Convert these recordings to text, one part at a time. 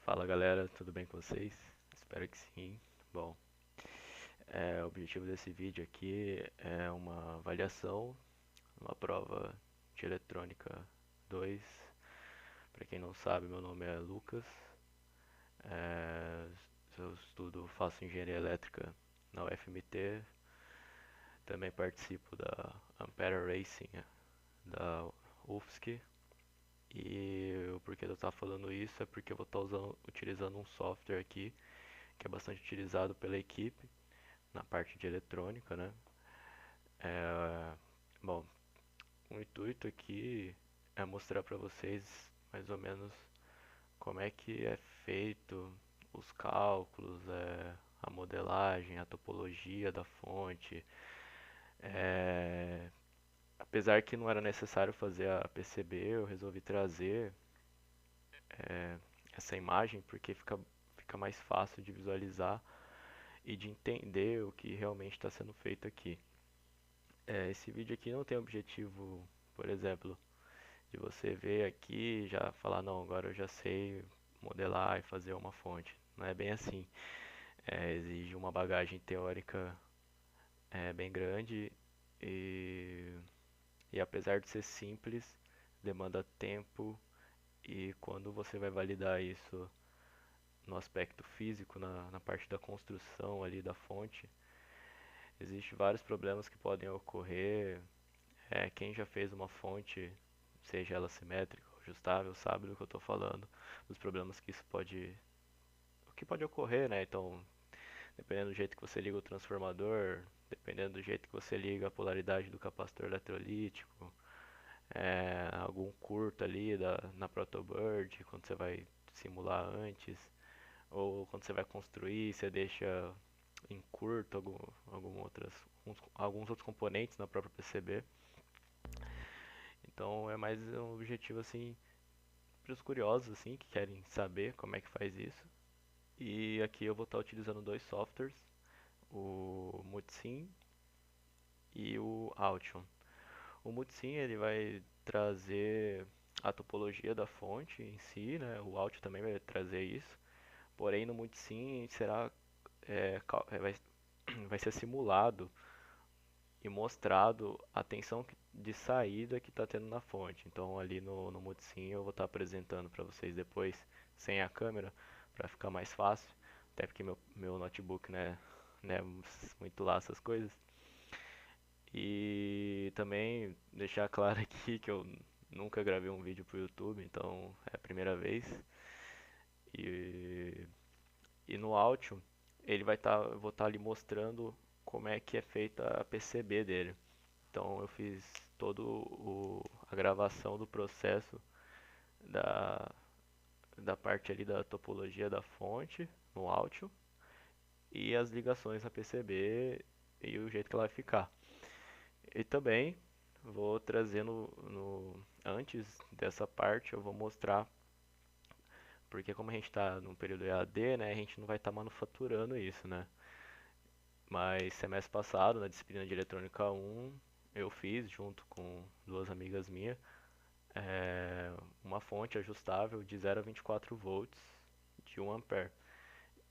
Fala galera, tudo bem com vocês? Espero que sim. Bom, o objetivo desse vídeo aqui é uma avaliação, uma prova de eletrônica 2. Para quem não sabe, meu nome é Lucas. É, eu faço engenharia elétrica na UFMT. Também participo da Ampere Racing da UFSC. E o porquê de eu estar falando isso é porque eu vou estar utilizando um software aqui que é bastante utilizado pela equipe na parte de eletrônica, né? É, bom, o intuito aqui é mostrar para vocês mais ou menos como é que é feito os cálculos, a modelagem, a topologia da fonte. É, apesar que não era necessário fazer a PCB, eu resolvi trazer é, essa imagem porque fica mais fácil de visualizar e de entender o que realmente está sendo feito aqui. Esse vídeo aqui não tem objetivo, por exemplo, de você ver aqui e já falar, não, agora eu já sei modelar e fazer uma fonte. Não é bem assim. Exige uma bagagem teórica bem grande e, e apesar de ser simples, demanda tempo e quando você vai validar isso no aspecto físico, na parte da construção ali da fonte, existem vários problemas que podem ocorrer. Quem já fez uma fonte, seja ela simétrica ou ajustável, sabe do que eu estou falando, dos problemas que isso pode, o que pode ocorrer, né? Então, dependendo do jeito que você liga o transformador, dependendo do jeito que você liga a polaridade do capacitor eletrolítico, algum curto ali na protobird, quando você vai simular antes, ou quando você vai construir, você deixa em curto alguns outros componentes na própria PCB. Então é mais um objetivo assim para os curiosos assim que querem saber como é que faz isso. E aqui eu vou estar utilizando dois softwares, o Multisim e o Aution. O Multisim ele vai trazer a topologia da fonte em si, né? O Aution também vai trazer isso. Porém no Multisim será é, vai ser simulado e mostrado a tensão de saída que está tendo na fonte. Então ali no Multisim eu vou estar apresentando para vocês depois sem a câmera para ficar mais fácil, até porque meu notebook né muito lá essas coisas. E também deixar claro aqui que eu nunca gravei um vídeo para o YouTube, então é a primeira vez. E, e no áudio ele eu vou estar ali mostrando como é que é feita a PCB dele. Então eu fiz a gravação do processo da, da parte ali da topologia da fonte no áudio e as ligações na PCB e o jeito que ela vai ficar. E também vou trazer antes dessa parte eu vou mostrar porque como a gente está no período EAD, né, a gente não vai estar manufaturando isso, né? Mas semestre passado, na disciplina de eletrônica 1, eu fiz junto com duas amigas minhas é, uma fonte ajustável de 0 a 24 volts de 1 ampere.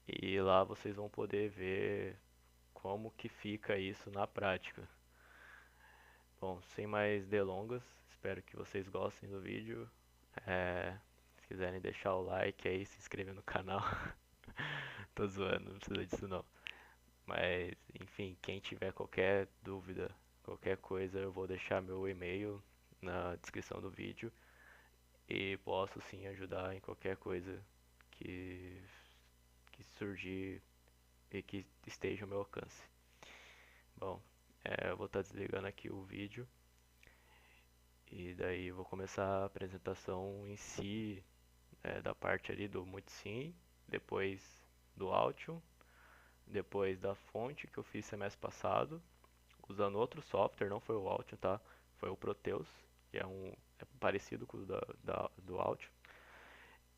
E lá vocês vão poder ver como que fica isso na prática. Bom, sem mais delongas, espero que vocês gostem do vídeo. Se quiserem deixar o like aí, se inscrever no canal. Tô zoando, não precisa disso não. Mas, enfim, quem tiver qualquer dúvida, qualquer coisa, eu vou deixar meu e-mail na descrição do vídeo. E posso sim ajudar em qualquer coisa que, que surgir e que esteja ao meu alcance. Bom, eu vou estar desligando aqui o vídeo e daí eu vou começar a apresentação em si, da parte ali do Multisim, depois do Altium, depois da fonte que eu fiz semestre passado, usando outro software, não foi o Altium, tá? Foi o Proteus, que é parecido com o do Altium.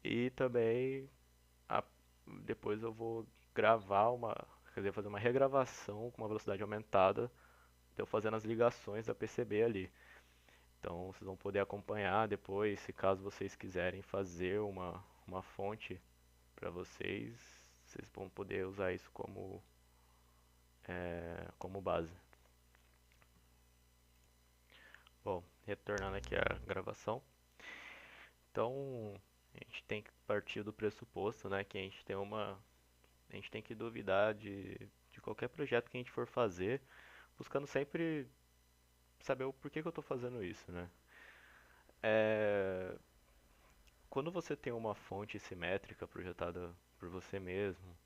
E também a- depois eu vou gravar quer dizer, fazer uma regravação com uma velocidade aumentada, de eu fazendo as ligações da PCB ali. Então vocês vão poder acompanhar depois, se caso vocês quiserem fazer uma fonte para vocês, vocês vão poder usar isso como base. Bom, retornando aqui à gravação. Então, a gente tem que partir do pressuposto, né, que a gente tem que duvidar de qualquer projeto que a gente for fazer, buscando sempre saber o porquê que eu estou fazendo isso, né? É, quando você tem uma fonte simétrica projetada por você mesmo,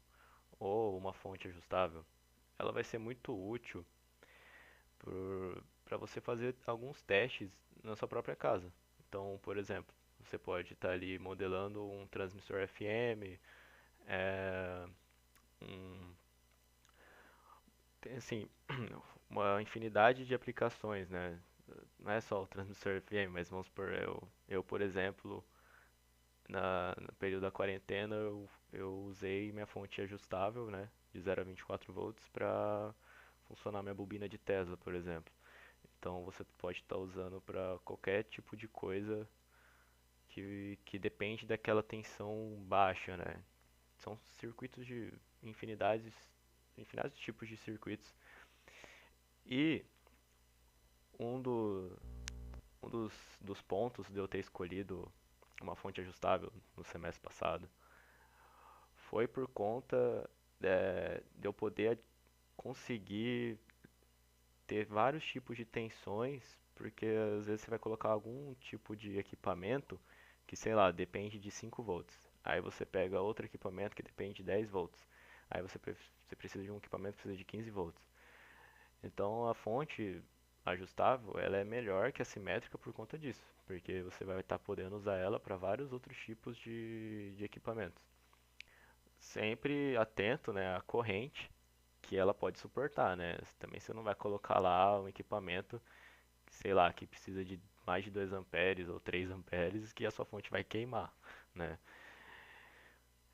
ou uma fonte ajustável, ela vai ser muito útil para você fazer alguns testes na sua própria casa. Então, por exemplo, você pode estar ali modelando um transmissor FM, é, um, tem assim, uma infinidade de aplicações, né? Não é só o transmissor FM, mas vamos supor, por exemplo, no período da quarentena, eu usei minha fonte ajustável, né, de 0 a 24 volts para funcionar minha bobina de Tesla, por exemplo. Então você pode estar usando para qualquer tipo de coisa que depende daquela tensão baixa, né? São circuitos de infinidades, infinidades de tipos de circuitos. E um, do, um dos pontos de eu ter escolhido uma fonte ajustável no semestre passado foi por conta de eu poder conseguir ter vários tipos de tensões, porque às vezes você vai colocar algum tipo de equipamento que, sei lá, depende de 5 volts. Aí você pega outro equipamento que depende de 10 volts. Aí você precisa de um equipamento que precisa de 15 volts. Então a fonte ajustável, ela é melhor que a simétrica por conta disso, porque você vai estar podendo usar ela para vários outros tipos de equipamentos. Sempre atento, né, à corrente que ela pode suportar, né? Também você não vai colocar lá um equipamento, sei lá, que precisa de mais de 2 amperes ou 3 amperes que a sua fonte vai queimar, né?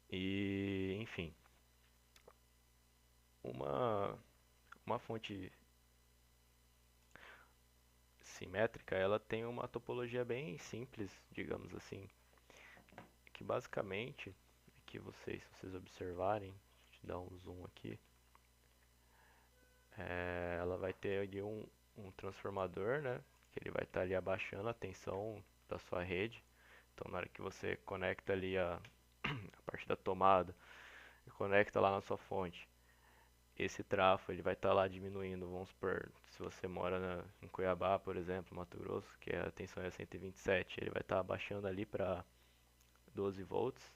E, enfim, uma uma fonte simétrica, ela tem uma topologia bem simples, digamos assim, que basicamente, que se vocês observarem, deixa eu dar um zoom aqui, ela vai ter ali um transformador, né? Que ele vai estar ali abaixando a tensão da sua rede. Então, na hora que você conecta ali a parte da tomada e conecta lá na sua fonte, esse trafo ele vai estar lá diminuindo. Vamos supor, se você mora em Cuiabá, por exemplo, Mato Grosso, que a tensão é 127, ele vai estar abaixando ali para 12 volts,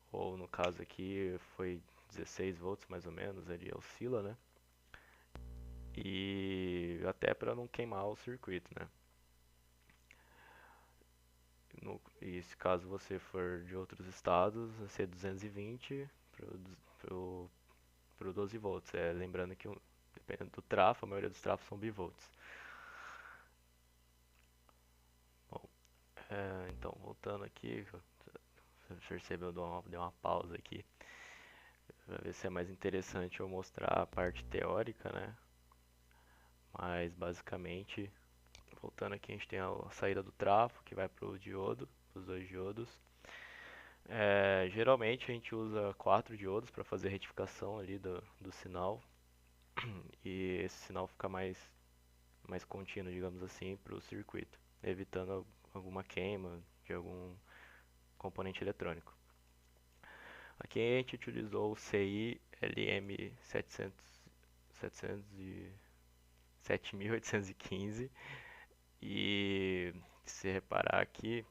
ou no caso aqui foi 16 volts mais ou menos, ele oscila, né? E até para não queimar o circuito, né? E se caso você for de outros estados, vai ser 220 para o 12 volts. Lembrando que dependendo do trafo, a maioria dos trafos são bivolts. Bom, então voltando aqui, você percebeu, dei uma pausa aqui para ver se é mais interessante eu mostrar a parte teórica, né? Mas basicamente, voltando aqui, a gente tem a saída do trafo que vai para o diodo, os dois diodos. Geralmente a gente usa 4 diodos para fazer a retificação ali do sinal e esse sinal fica mais contínuo, digamos assim, para o circuito, evitando alguma queima de algum componente eletrônico. Aqui a gente utilizou o CI LM700, 7815 e se você reparar aqui,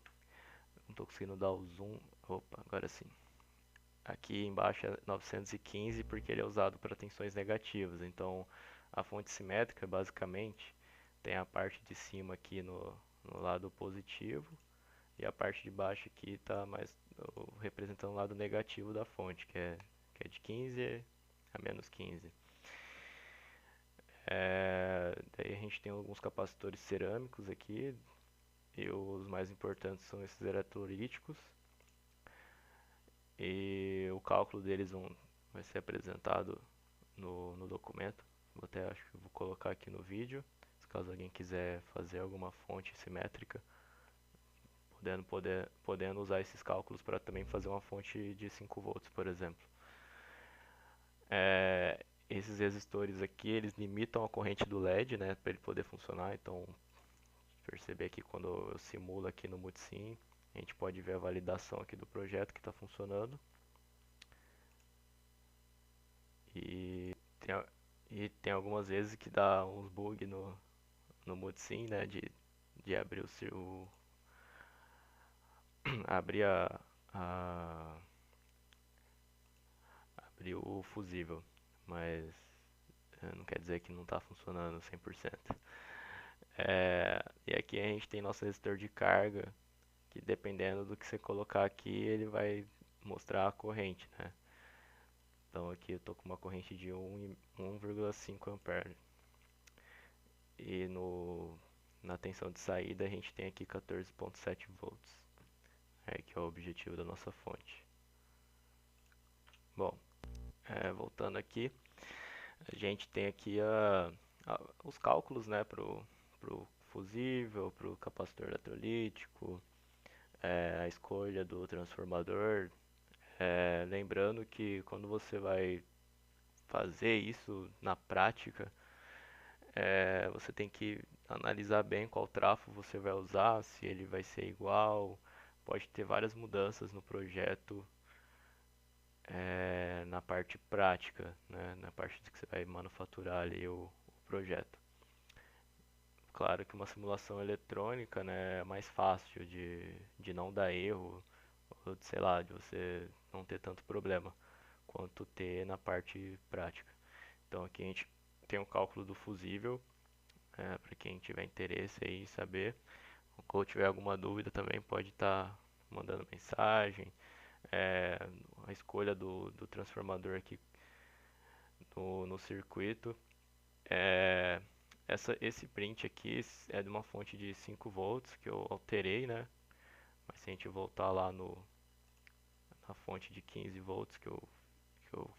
não estou conseguindo dar o zoom, opa, agora sim. Aqui embaixo é 915 porque ele é usado para tensões negativas. Então, a fonte simétrica basicamente tem a parte de cima aqui no lado positivo e a parte de baixo aqui está mais representando o lado negativo da fonte, que é de 15 a menos 15. Daí a gente tem alguns capacitores cerâmicos aqui e os mais importantes são esses eletrolíticos e o cálculo deles vai ser apresentado no documento. Até acho que vou colocar aqui no vídeo, se caso alguém quiser fazer alguma fonte simétrica, podendo usar esses cálculos para também fazer uma fonte de 5 volts, por exemplo. Esses resistores aqui, eles limitam a corrente do LED, né, para ele poder funcionar. Então, perceber aqui quando eu simulo aqui no Multisim, a gente pode ver a validação aqui do projeto que está funcionando. E tem, e tem algumas vezes que dá uns bugs no Multisim, né, de abrir abrir a abrir o fusível, mas não quer dizer que não está funcionando 100%. E aqui a gente tem nosso resistor de carga, que dependendo do que você colocar aqui, ele vai mostrar a corrente, né? Então aqui eu estou com uma corrente de 1,5 ampere. E na tensão de saída a gente tem aqui 14,7 volts, que é o objetivo da nossa fonte. Bom, voltando aqui, a gente tem aqui os cálculos, né, para o fusível, para o capacitor eletrolítico, a escolha do transformador. Lembrando que quando você vai fazer isso na prática, você tem que analisar bem qual trafo você vai usar, se ele vai ser igual. Pode ter várias mudanças no projeto, na parte prática, né, na parte que você vai manufaturar ali o projeto. Claro que uma simulação eletrônica, né, é mais fácil de não dar erro, ou sei lá, de você não ter tanto problema quanto ter na parte prática. Então aqui a gente tem o cálculo do fusível, para quem tiver interesse aí em saber. Ou tiver alguma dúvida também pode estar mandando mensagem. A escolha do transformador aqui no circuito. Esse print aqui é de uma fonte de 5 volts que eu alterei, né? Mas se a gente voltar lá na fonte de 15 volts que eu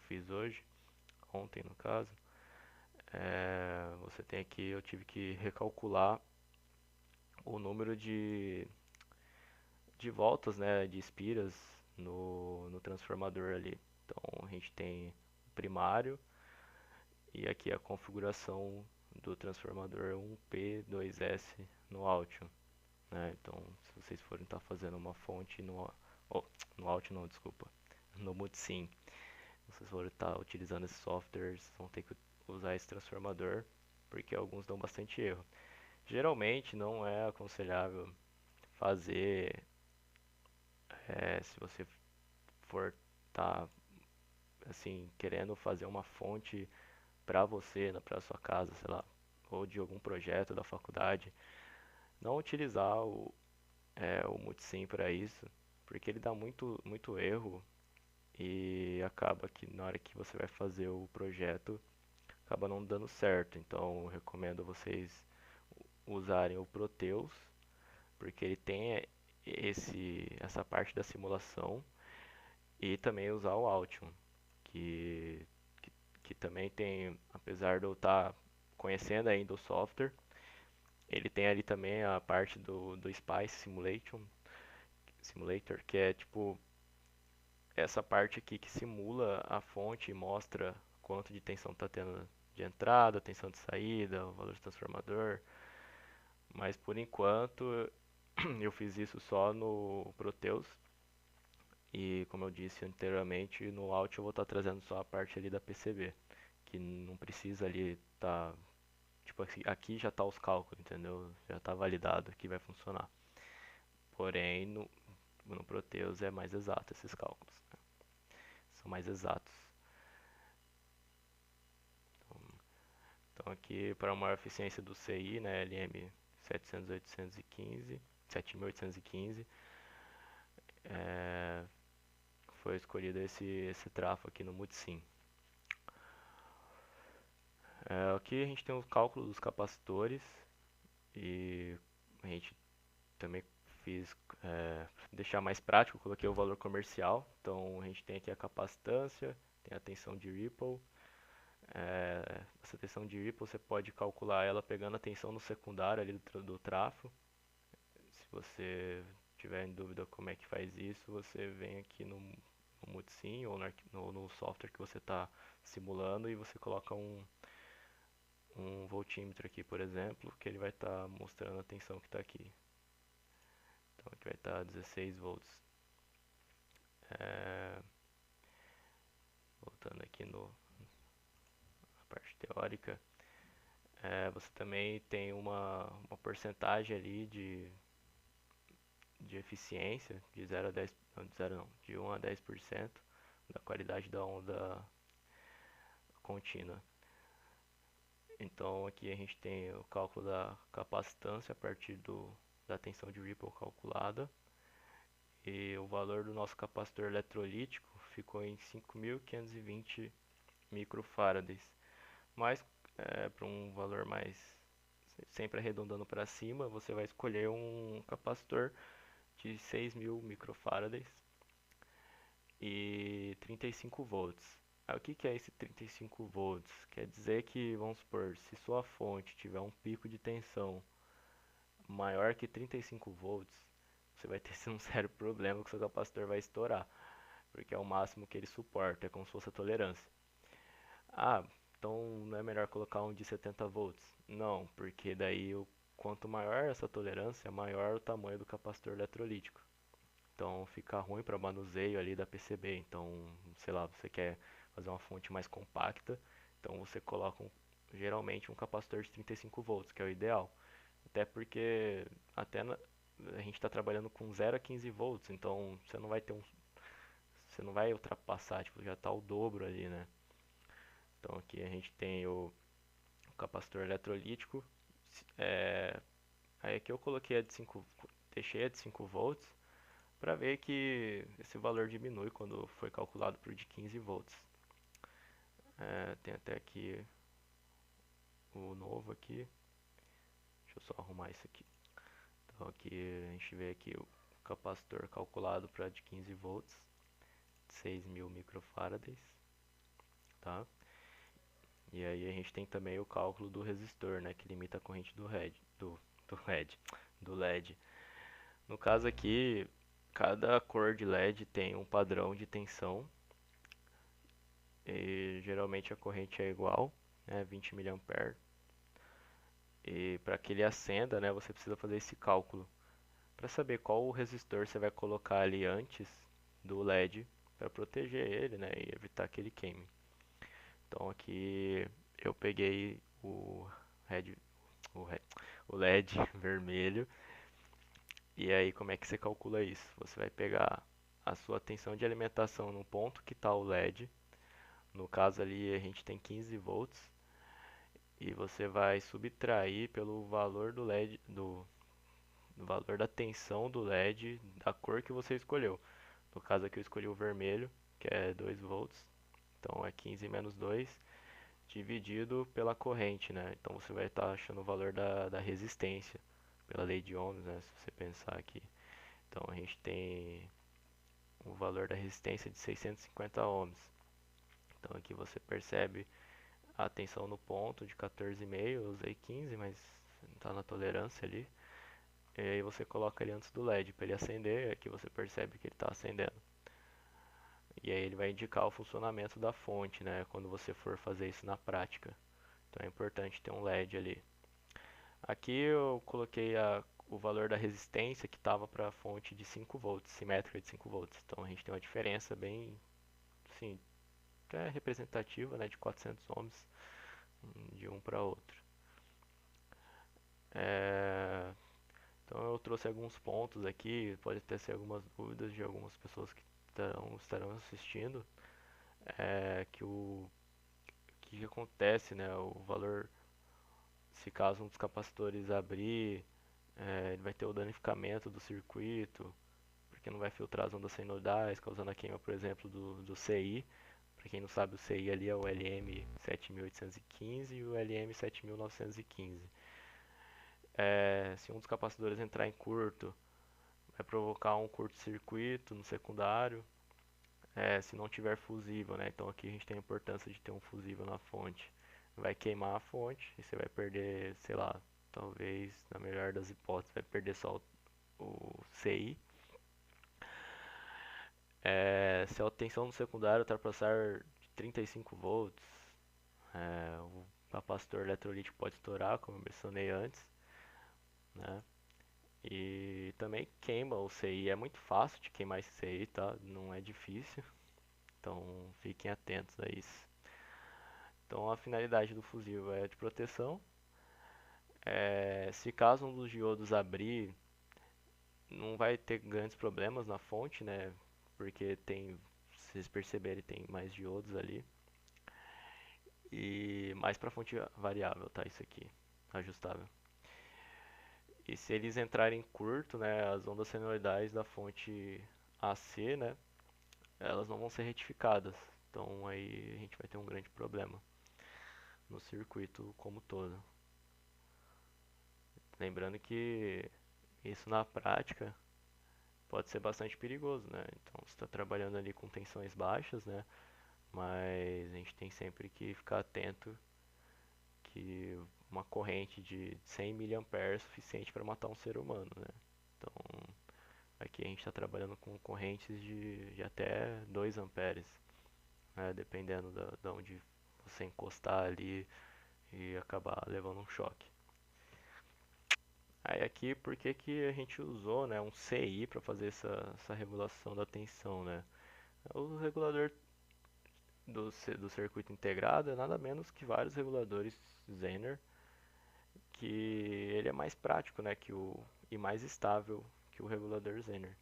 fiz hoje, ontem no caso, você tem aqui, eu tive que recalcular o número de voltas, né, de espiras no transformador ali. Então a gente tem o primário e aqui a configuração do transformador 1P2S no Altium, né? Então se vocês forem estar fazendo uma fonte no Altium não, desculpa, no Multisim, se vocês forem estar utilizando esses softwares, vão ter que usar esse transformador, porque alguns dão bastante erro. Geralmente não é aconselhável fazer, se você for estar assim querendo fazer uma fonte para você, para sua casa, sei lá, ou de algum projeto da faculdade, não utilizar o Multisim para isso, porque ele dá muito erro e acaba que na hora que você vai fazer o projeto acaba não dando certo. Então eu recomendo vocês usarem o Proteus, porque ele tem essa parte da simulação, e também usar o Altium, que, que também tem, apesar de eu estar conhecendo ainda o software, ele tem ali também a parte do Spice Simulator, que é tipo essa parte aqui que simula a fonte e mostra quanto de tensão está tendo de entrada, tensão de saída, o valor de transformador. Mas por enquanto eu fiz isso só no Proteus. E como eu disse anteriormente, no Alt eu vou estar trazendo só a parte ali da PCB, que não precisa ali tá, tipo aqui já tá os cálculos, entendeu? Já tá validado que vai funcionar. Porém, no Proteus é mais exato esses cálculos, né? São mais exatos. Então aqui para a maior eficiência do CI, né, LM 7815, foi escolhido esse trafo aqui no Multisim. Aqui a gente tem o cálculo dos capacitores e a gente também fiz, deixar mais prático, coloquei o valor comercial. Então a gente tem aqui a capacitância, tem a tensão de Ripple. Essa tensão de Ripple você pode calcular ela pegando a tensão no secundário ali do trafo. Se você tiver em dúvida como é que faz isso, você vem aqui no Multisim ou no software que você está simulando e você coloca um voltímetro aqui, por exemplo, que ele vai estar mostrando a tensão que está aqui. Então aqui vai estar 16 volts. É, voltando aqui na parte teórica, você também tem uma porcentagem ali de eficiência de 0 a 10, não, de 0 não, de 1 a 10% da qualidade da onda contínua. Então aqui a gente tem o cálculo da capacitância a partir da tensão de Ripple calculada, e o valor do nosso capacitor eletrolítico ficou em 5.520 microfarads. Mas para um valor mais, sempre arredondando para cima, você vai escolher um capacitor de 6.000 microfarads e 35 volts. O que é esse 35 volts? Quer dizer que, vamos supor, se sua fonte tiver um pico de tensão maior que 35 volts, você vai ter um sério problema que o seu capacitor vai estourar, porque é o máximo que ele suporta, é como se fosse a tolerância. Ah, então não é melhor colocar um de 70 volts? Não, porque daí quanto maior essa tolerância, maior o tamanho do capacitor eletrolítico. Então fica ruim para manuseio ali da PCB. Então, sei lá, você quer fazer uma fonte mais compacta, então você coloca geralmente um capacitor de 35 volts, que é o ideal. Até porque a gente está trabalhando com 0 a 15 volts, então você não vai ultrapassar, tipo, já está o dobro ali, né? Então aqui a gente tem o capacitor eletrolítico. É, aí aqui eu coloquei deixei a de 5 volts para ver que esse valor diminui quando foi calculado para o de 15 volts. Tem até aqui o novo aqui. Deixa eu só arrumar isso aqui. Então aqui a gente vê aqui o capacitor calculado para de 15 volts, 6.000 microfarads, tá? E aí a gente tem também o cálculo do resistor, né, que limita a corrente do LED. No caso aqui, cada cor de LED tem um padrão de tensão e geralmente a corrente é igual, né, 20 mA. E para que ele acenda, né, você precisa fazer esse cálculo para saber qual o resistor você vai colocar ali antes do LED para proteger ele, né, e evitar que ele queime. Então aqui eu peguei red, o, red, o LED vermelho. E aí como é que você calcula isso? Você vai pegar a sua tensão de alimentação no ponto que está o LED. No caso ali a gente tem 15 volts. E você vai subtrair pelo valor do LED, do valor da tensão do LED da cor que você escolheu. No caso aqui eu escolhi o vermelho, que é 2 volts. Então é 15 menos 2 dividido pela corrente, né? Então você vai estar achando o valor da resistência pela lei de Ohms, né? Se você pensar aqui. Então a gente tem o valor da resistência de 650 ohms. Então aqui você percebe a tensão no ponto de 14,5, eu usei 15, mas está na tolerância ali. E aí você coloca ele antes do LED para ele acender, aqui você percebe que ele está acendendo. E aí ele vai indicar o funcionamento da fonte, né, quando você for fazer isso na prática. Então é importante ter um LED ali. Aqui eu coloquei o valor da resistência que estava para a fonte de 5 volts, simétrica de 5 volts. Então a gente tem uma diferença bem, assim, até representativa, né, de 400 ohms de um para outro. É, então eu trouxe alguns pontos aqui, pode ter ser algumas dúvidas de algumas pessoas que estarão assistindo, que acontece, né, o valor, se caso um dos capacitores abrir, ele vai ter o danificamento do circuito, porque não vai filtrar as ondas senoidais, causando a queima, por exemplo, do CI. Para quem não sabe, o CI ali é o LM7815 e o LM7915. Se um dos capacitores entrar em curto, vai provocar um curto-circuito no secundário, se não tiver fusível, né? Então aqui a gente tem a importância de ter um fusível na fonte. Vai queimar a fonte e você vai perder, sei lá, talvez, na melhor das hipóteses, vai perder só o CI. Se a tensão no secundário ultrapassar de 35 volts, o capacitor eletrolítico pode estourar, como eu mencionei antes, né? E também queima o CI, é muito fácil de queimar esse CI, tá? Não é difícil, então fiquem atentos a isso. Então a finalidade do fusível é de proteção. Se caso um dos diodos abrir, não vai ter grandes problemas na fonte, né? Porque tem, se vocês perceberem, tem mais diodos ali. E mais para fonte variável, tá? Isso aqui, ajustável. E se eles entrarem curto, né, as ondas senoidais da fonte AC, né, elas não vão ser retificadas. Então aí a gente vai ter um grande problema no circuito como todo. Lembrando que isso na prática pode ser bastante perigoso, né? Então você está trabalhando ali com tensões baixas, né? Mas a gente tem sempre que ficar atento que uma corrente de 100 mA é suficiente para matar um ser humano, né? Então aqui a gente está trabalhando com correntes de até 2 amperes, né? Dependendo da onde você encostar ali e acabar levando um choque. Aí aqui, por que que a gente usou, né, um CI para fazer essa regulação da tensão, né? O regulador do circuito integrado é nada menos que vários reguladores Zener, que ele é mais prático, né, e mais estável que o regulador Zener.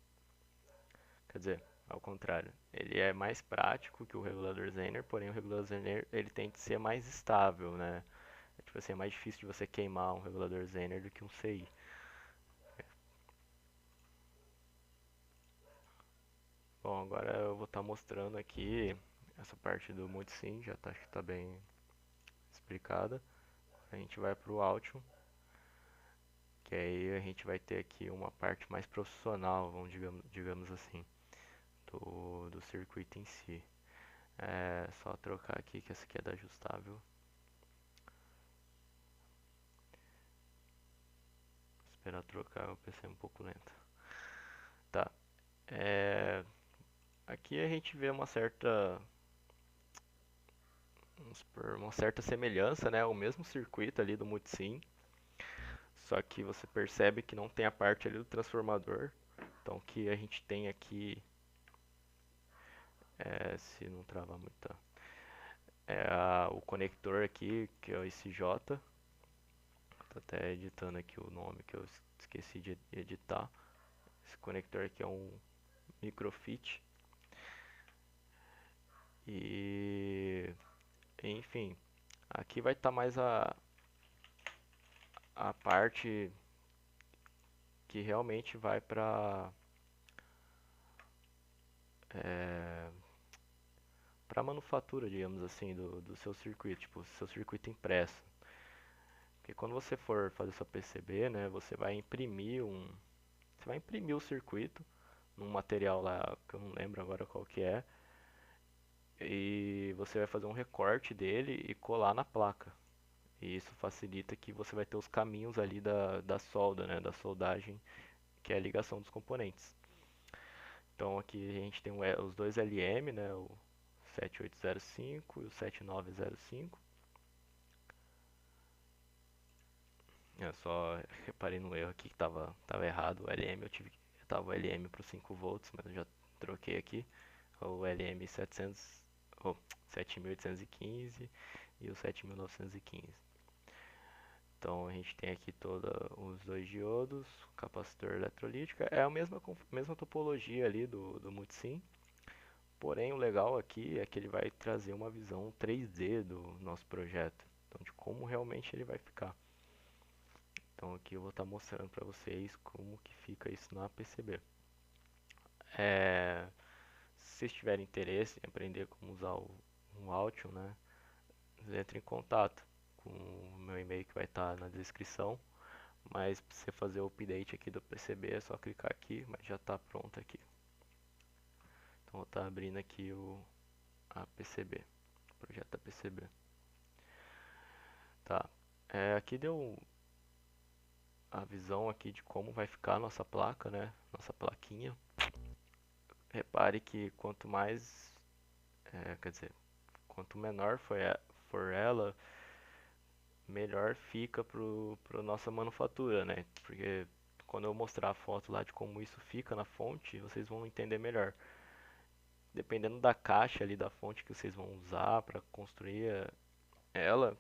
Quer dizer, ao contrário, ele é mais prático que o regulador Zener, porém o regulador Zener ele tem que ser mais estável, né? Tipo assim, é mais difícil de você queimar um regulador Zener do que um CI. Bom, agora eu vou estar mostrando aqui essa parte do multisim, já tá, acho que está bem explicada. A gente vai para o Altium, que aí a gente vai ter aqui uma parte mais profissional, digamos assim, do circuito em si. É só trocar aqui, que essa aqui é da ajustável. Esperar trocar, o PC é um pouco lento. Tá. É, aqui a gente vê uma certa semelhança, né? O mesmo circuito ali do multisim, só que você percebe que não tem a parte ali do transformador. Então o que a gente tem aqui, se não travar muito, tá? O conector aqui, que é o ICJ. Tô até editando aqui o nome que eu esqueci de editar. Esse conector aqui é um microfit. E enfim, aqui vai estar mais a parte que realmente vai é, para manufatura, digamos assim, do seu circuito, tipo, seu circuito impresso. Porque quando você for fazer sua PCB, né, você vai imprimir o circuito num material lá que eu não lembro agora qual que é, e você vai fazer um recorte dele e colar na placa. E isso facilita que você vai ter os caminhos ali da solda, né, da soldagem, que é a ligação dos componentes. Então aqui a gente tem os dois LM, né, o 7805 e o 7905. Eu só reparei no erro aqui que tava errado o LM, tava o LM para 5 volts, mas eu já troquei aqui. O LM 700, oh, 7815 e o 7915. Então a gente tem aqui todos os dois diodos, capacitor eletrolítico, é a mesma topologia ali do multisim, porém o legal aqui é que ele vai trazer uma visão 3D do nosso projeto, então de como realmente ele vai ficar. Então aqui eu vou estar mostrando para vocês como que fica isso na PCB. Se vocês tiverem interesse em aprender como usar um Altium, né, entre em contato com o meu e-mail que vai estar na descrição. Mas para você fazer o update aqui do PCB é só clicar aqui, mas já está pronto aqui. Então vou estar abrindo aqui a PCB, o projeto da PCB. Tá, aqui deu a visão aqui de como vai ficar a nossa placa, né? Nossa plaquinha. repare que quanto mais, quer dizer, quanto menor for ela, melhor fica pro nossa manufatura, né? Porque quando eu mostrar a foto lá de como isso fica na fonte, vocês vão entender melhor. Dependendo da caixa ali da fonte que vocês vão usar para construir ela,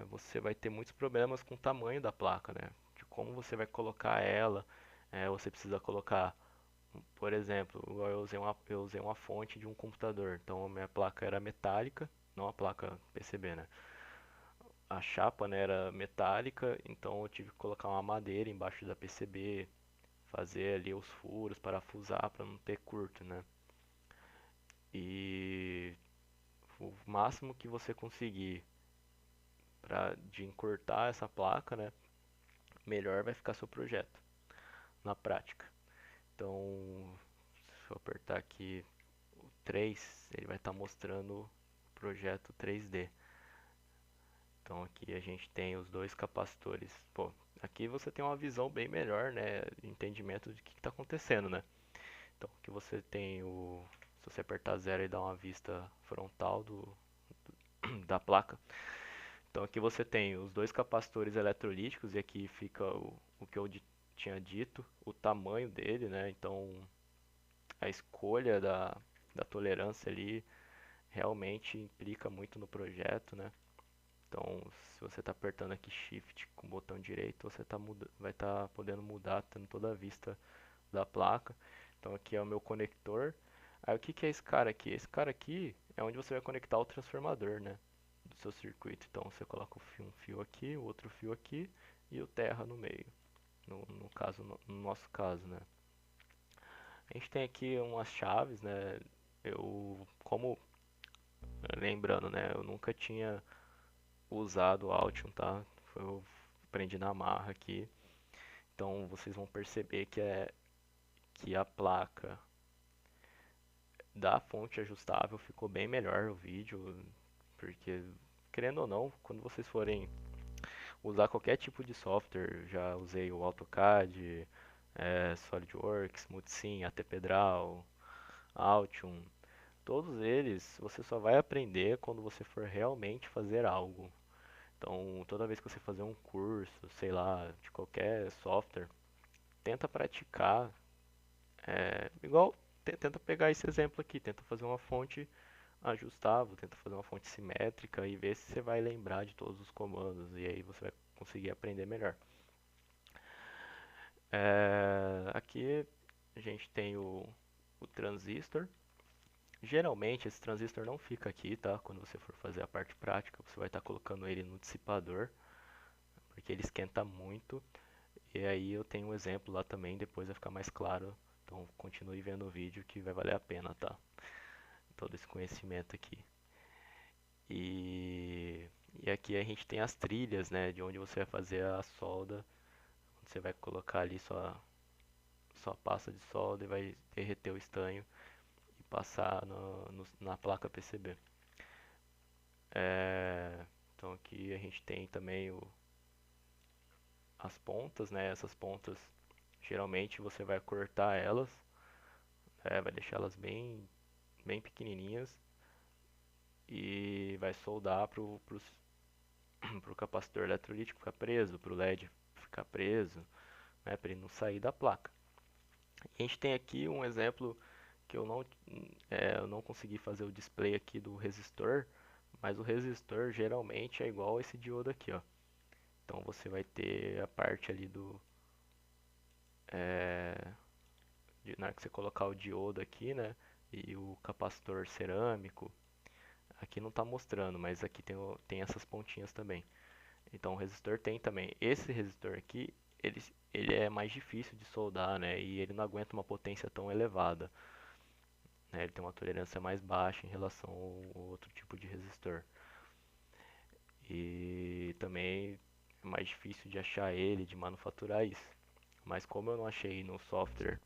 você vai ter muitos problemas com o tamanho da placa, né? De como você vai colocar ela. Você precisa colocar, por exemplo, igual eu usei uma fonte de um computador, então a minha placa era metálica, não a placa PCB, né? A chapa, né, era metálica, então eu tive que colocar uma madeira embaixo da PCB, fazer ali os furos, parafusar para não ter curto, né? E o máximo que você conseguir de encurtar essa placa, né, melhor vai ficar seu projeto na prática. Então, se eu apertar aqui o 3, ele vai estar mostrando o projeto 3D. Então aqui a gente tem os dois capacitores. Pô, aqui você tem uma visão bem melhor, né, entendimento de que está acontecendo, né? Então aqui você tem se você apertar 0 e dar uma vista frontal da placa. Então aqui você tem os dois capacitores eletrolíticos e aqui fica o que eu tinha dito, o tamanho dele, né? Então a escolha da tolerância ali realmente implica muito no projeto, né? Então, se você está apertando aqui Shift com o botão direito, você vai estar podendo mudar, tendo toda a vista da placa. Então, aqui é o meu conector. Aí, o que que é esse cara aqui? Esse cara aqui é onde você vai conectar o transformador, né, do seu circuito. Então, você coloca um fio aqui, o outro fio aqui e o terra no meio. No caso, no nosso caso, né. A gente tem aqui umas chaves, né. Como lembrando, né, eu nunca tinha usado o Altium, tá? Eu aprendi na marra aqui. Então vocês vão perceber que a placa da fonte ajustável ficou bem melhor o vídeo, porque querendo ou não, quando vocês forem usar qualquer tipo de software, já usei o AutoCAD, SolidWorks, Multisim, ATPedral, Altium, todos eles você só vai aprender quando você for realmente fazer algo. Então, toda vez que você fazer um curso, sei lá, de qualquer software, tenta praticar, igual, tenta pegar esse exemplo aqui, tenta fazer uma fonte ajustável, tenta fazer uma fonte simétrica e ver se você vai lembrar de todos os comandos e aí você vai conseguir aprender melhor. Aqui a gente tem o transistor. Geralmente esse transistor não fica aqui, tá? Quando você for fazer a parte prática, você vai estar colocando ele no dissipador, porque ele esquenta muito. E aí eu tenho um exemplo lá também, depois vai ficar mais claro. Então continue vendo o vídeo que vai valer a pena, tá? Todo esse conhecimento aqui. E, e aqui a gente tem as trilhas, né? De onde você vai fazer a solda. Você vai colocar ali sua pasta de solda e vai derreter o estanho e passar na placa PCB. Então aqui a gente tem também as pontas, né? Essas pontas geralmente você vai cortar elas, vai deixar elas bem pequenininhas e vai soldar pro capacitor eletrolítico ficar preso, pro LED ficar preso, né, para ele não sair da placa. E a gente tem aqui um exemplo que eu não consegui fazer o display aqui do resistor, mas o resistor geralmente é igual a esse diodo aqui, ó. Então você vai ter a parte ali na hora que você colocar o diodo aqui, né, e o capacitor cerâmico. Aqui não está mostrando, mas aqui tem essas pontinhas também. Então o resistor tem também. Esse resistor aqui, ele é mais difícil de soldar, né? E ele não aguenta uma potência tão elevada, né? Ele tem uma tolerância mais baixa em relação ao outro tipo de resistor. E também é mais difícil de achar ele, de manufaturar isso. Mas como eu não achei no software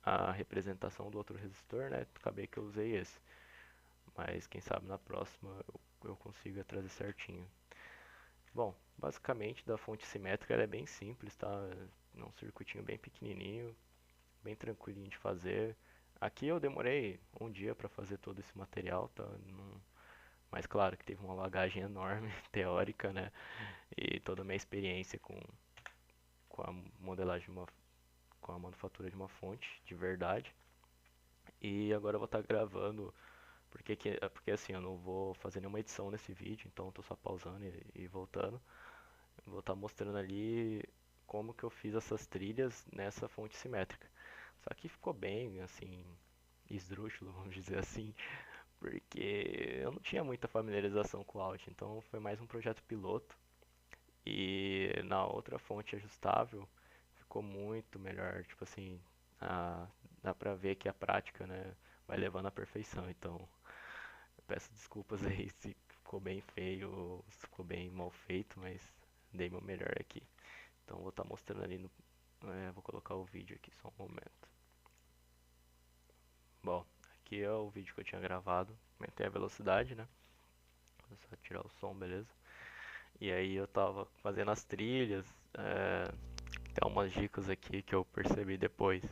a representação do outro resistor, né? Acabei que eu usei esse. Mas quem sabe na próxima eu consiga trazer certinho. Bom, basicamente da fonte simétrica ela é bem simples, tá? É um circuitinho bem pequenininho, bem tranquilinho de fazer. Aqui eu demorei um dia para fazer todo esse material, tá? Mas claro que teve uma bagagem enorme teórica, né? E toda a minha experiência com a modelagem de com a manufatura de uma fonte de verdade. E agora eu vou estar gravando, porque assim, eu não vou fazer nenhuma edição nesse vídeo, então eu tô só pausando e voltando. Vou estar mostrando ali como que eu fiz essas trilhas nessa fonte simétrica. Só que ficou bem, assim, esdrúxulo, vamos dizer assim, porque eu não tinha muita familiarização com o Alt, então foi mais um projeto piloto. E na outra fonte ajustável ficou muito melhor, tipo assim, a, dá pra ver que a prática, né, vai levando à perfeição. Então, eu peço desculpas aí se ficou bem feio ou se ficou bem mal feito, mas dei meu melhor aqui. Então, vou estar mostrando ali vou colocar o vídeo aqui só um momento. Bom, aqui é o vídeo que eu tinha gravado. Aumentei a velocidade, né? Vou só tirar o som, beleza? E aí eu tava fazendo as trilhas. Tem umas dicas aqui que eu percebi depois.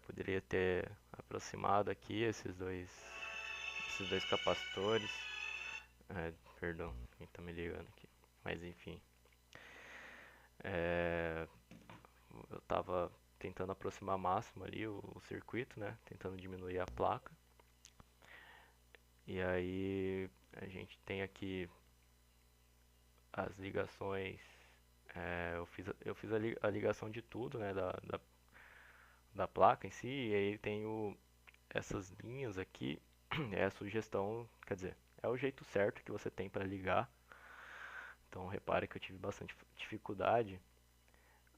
Poderia ter aproximado aqui esses dois capacitores. Perdão, quem tá me ligando aqui. Mas enfim, é, eu tava tentando aproximar máximo ali o circuito, né? Tentando diminuir a placa. E aí a gente tem aqui as ligações. Eu fiz a ligação de tudo, né? Da placa em si. E aí tenho essas linhas aqui. É a sugestão, quer dizer, é o jeito certo que você tem para ligar. Então repare que eu tive bastante dificuldade,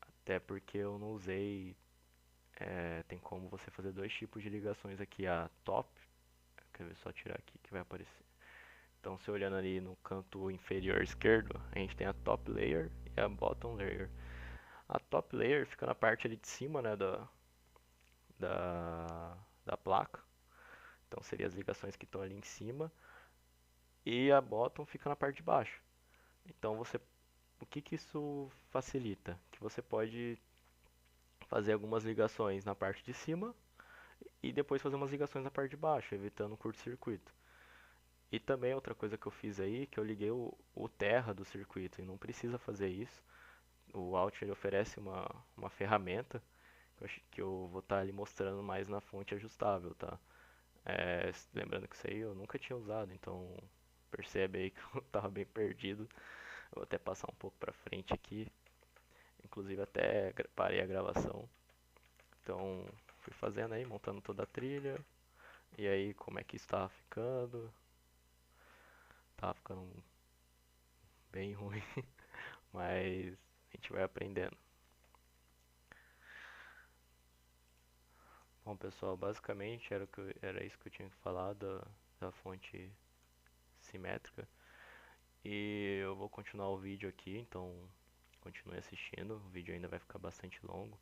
até porque eu não usei. Tem como você fazer dois tipos de ligações aqui, a top, quer ver, só tirar aqui que vai aparecer. Então, se olhando ali no canto inferior esquerdo, a gente tem a top layer e a bottom layer. A top layer fica na parte ali de cima, né, da, da placa. Então, seriam as ligações que estão ali em cima. E a bottom fica na parte de baixo. Então, o que que isso facilita? Que você pode fazer algumas ligações na parte de cima e depois fazer umas ligações na parte de baixo, evitando curto-circuito. E também outra coisa que eu fiz aí, que eu liguei o terra do circuito, e não precisa fazer isso. O Alt ele oferece uma ferramenta que eu vou estar ali mostrando mais na fonte ajustável, tá? Lembrando que isso aí eu nunca tinha usado, então percebe aí que eu estava bem perdido. Eu vou até passar um pouco para frente aqui, inclusive até parei a gravação. Então fui fazendo aí, montando toda a trilha, e aí como é que estava ficando. Tava ficando bem ruim, mas a gente vai aprendendo. Bom, pessoal, basicamente era isso que eu tinha que falar da fonte simétrica. E eu vou continuar o vídeo aqui, então continue assistindo. O vídeo ainda vai ficar bastante longo.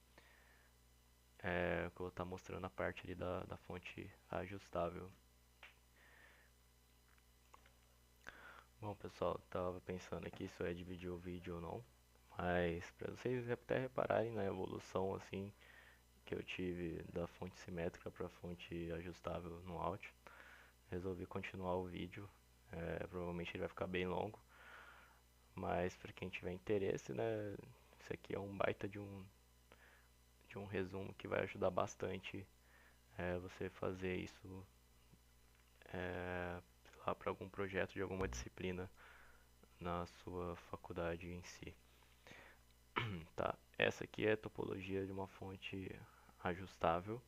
Que eu vou estar mostrando a parte ali da fonte ajustável. Bom, pessoal, tava pensando aqui se eu ia dividir o vídeo ou não. Mas para vocês até repararem na evolução assim que eu tive da fonte simétrica para a fonte ajustável no áudio, resolvi continuar o vídeo. Provavelmente ele vai ficar bem longo, mas para quem tiver interesse, né, isso aqui é um baita de um resumo que vai ajudar bastante você fazer isso sei lá, para algum projeto de alguma disciplina na sua faculdade em si. Tá, essa aqui é a topologia de uma fonte ajustável.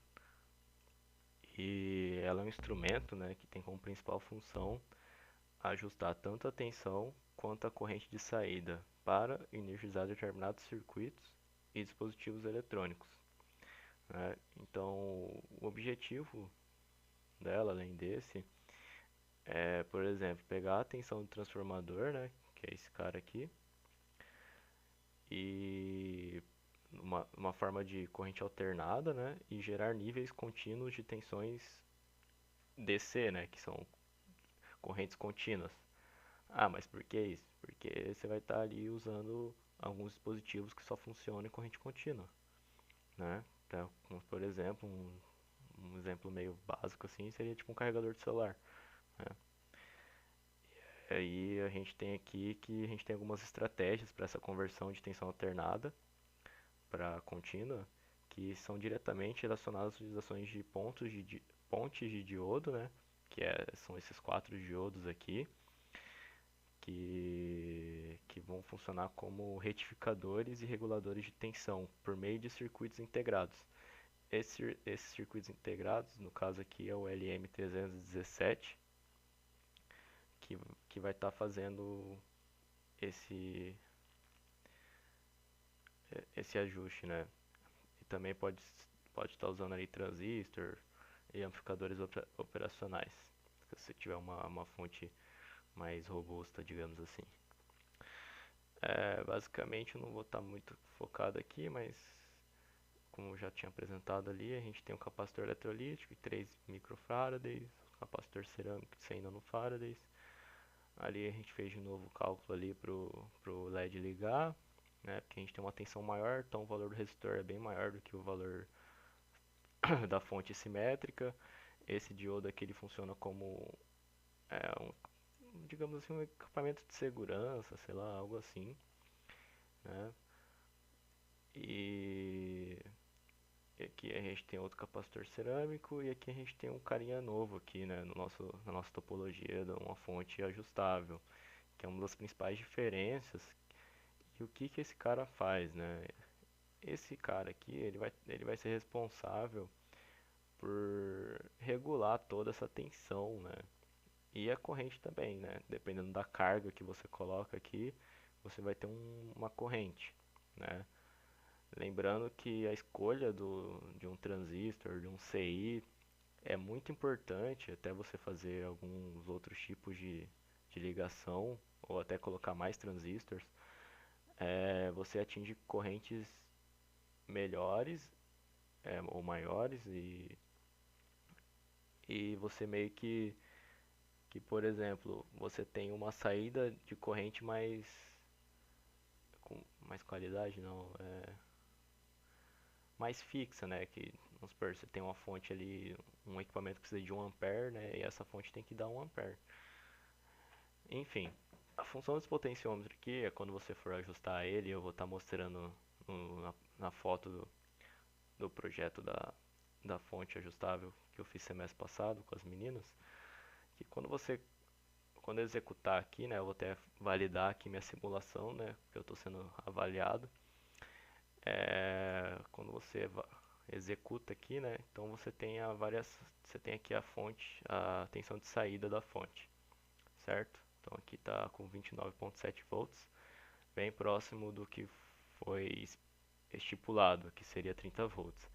E ela é um instrumento, né, que tem como principal função ajustar tanto a tensão quanto a corrente de saída para energizar determinados circuitos e dispositivos eletrônicos, né? Então, o objetivo dela, além desse, por exemplo, pegar a tensão do transformador, né, que é esse cara aqui, e uma forma de corrente alternada, né, e gerar níveis contínuos de tensões DC, né, que são correntes contínuas. Ah, mas por que isso? Porque você vai estar ali usando alguns dispositivos que só funcionam em corrente contínua, né? Então, como, por exemplo, um exemplo meio básico assim seria tipo um carregador de celular, né? Aí a gente tem aqui que a gente tem algumas estratégias para essa conversão de tensão alternada para contínua, que são diretamente relacionadas às utilizações de pontes de diodo, né? São esses quatro diodos aqui, que vão funcionar como retificadores e reguladores de tensão por meio de circuitos integrados. Esses circuitos integrados, no caso aqui é o LM317, que, que vai estar fazendo esse, esse ajuste, né? E também pode estar usando ali transistor e amplificadores operacionais, se você tiver uma fonte mais robusta, digamos assim. Basicamente eu não vou estar muito focado aqui, mas como já tinha apresentado ali, a gente tem um capacitor eletrolítico de 3 microfarads, capacitor cerâmico de 100 nanofarads. Ali a gente fez de novo o cálculo ali pro LED ligar, né? Porque a gente tem uma tensão maior, então o valor do resistor é bem maior do que o valor da fonte simétrica. Esse diodo aqui ele funciona como digamos assim, um equipamento de segurança, sei lá, algo assim, né? E aqui a gente tem outro capacitor cerâmico e aqui a gente tem um carinha novo aqui, né, na nossa topologia de uma fonte ajustável, que é uma das principais diferenças. E o que que esse cara faz, né? Esse cara aqui, ele vai ser responsável por regular toda essa tensão, né? E a corrente também, né? Dependendo da carga que você coloca aqui, você vai ter uma corrente, né? Lembrando que a escolha de um transistor, de um CI, é muito importante até você fazer alguns outros tipos de ligação ou até colocar mais transistores. Você atinge correntes melhores ou maiores e você meio que, por exemplo, você tem uma saída de corrente com mais qualidade, não, mais fixa, né? Que, vamos supor, você tem uma fonte ali, um equipamento que precisa de 1 ampere, né? E essa fonte tem que dar 1 ampere. Enfim, a função desse potenciômetro aqui é quando você for ajustar ele, eu vou estar mostrando na foto do projeto da fonte ajustável que eu fiz semestre passado com as meninas, que quando eu executar aqui, né, eu vou até validar aqui minha simulação, né, que eu estou sendo avaliado. Quando você executa aqui, né, então você tem aqui a fonte, a tensão de saída da fonte, certo? Então aqui está com 29,7 volts, bem próximo do que foi estipulado, que seria 30 volts.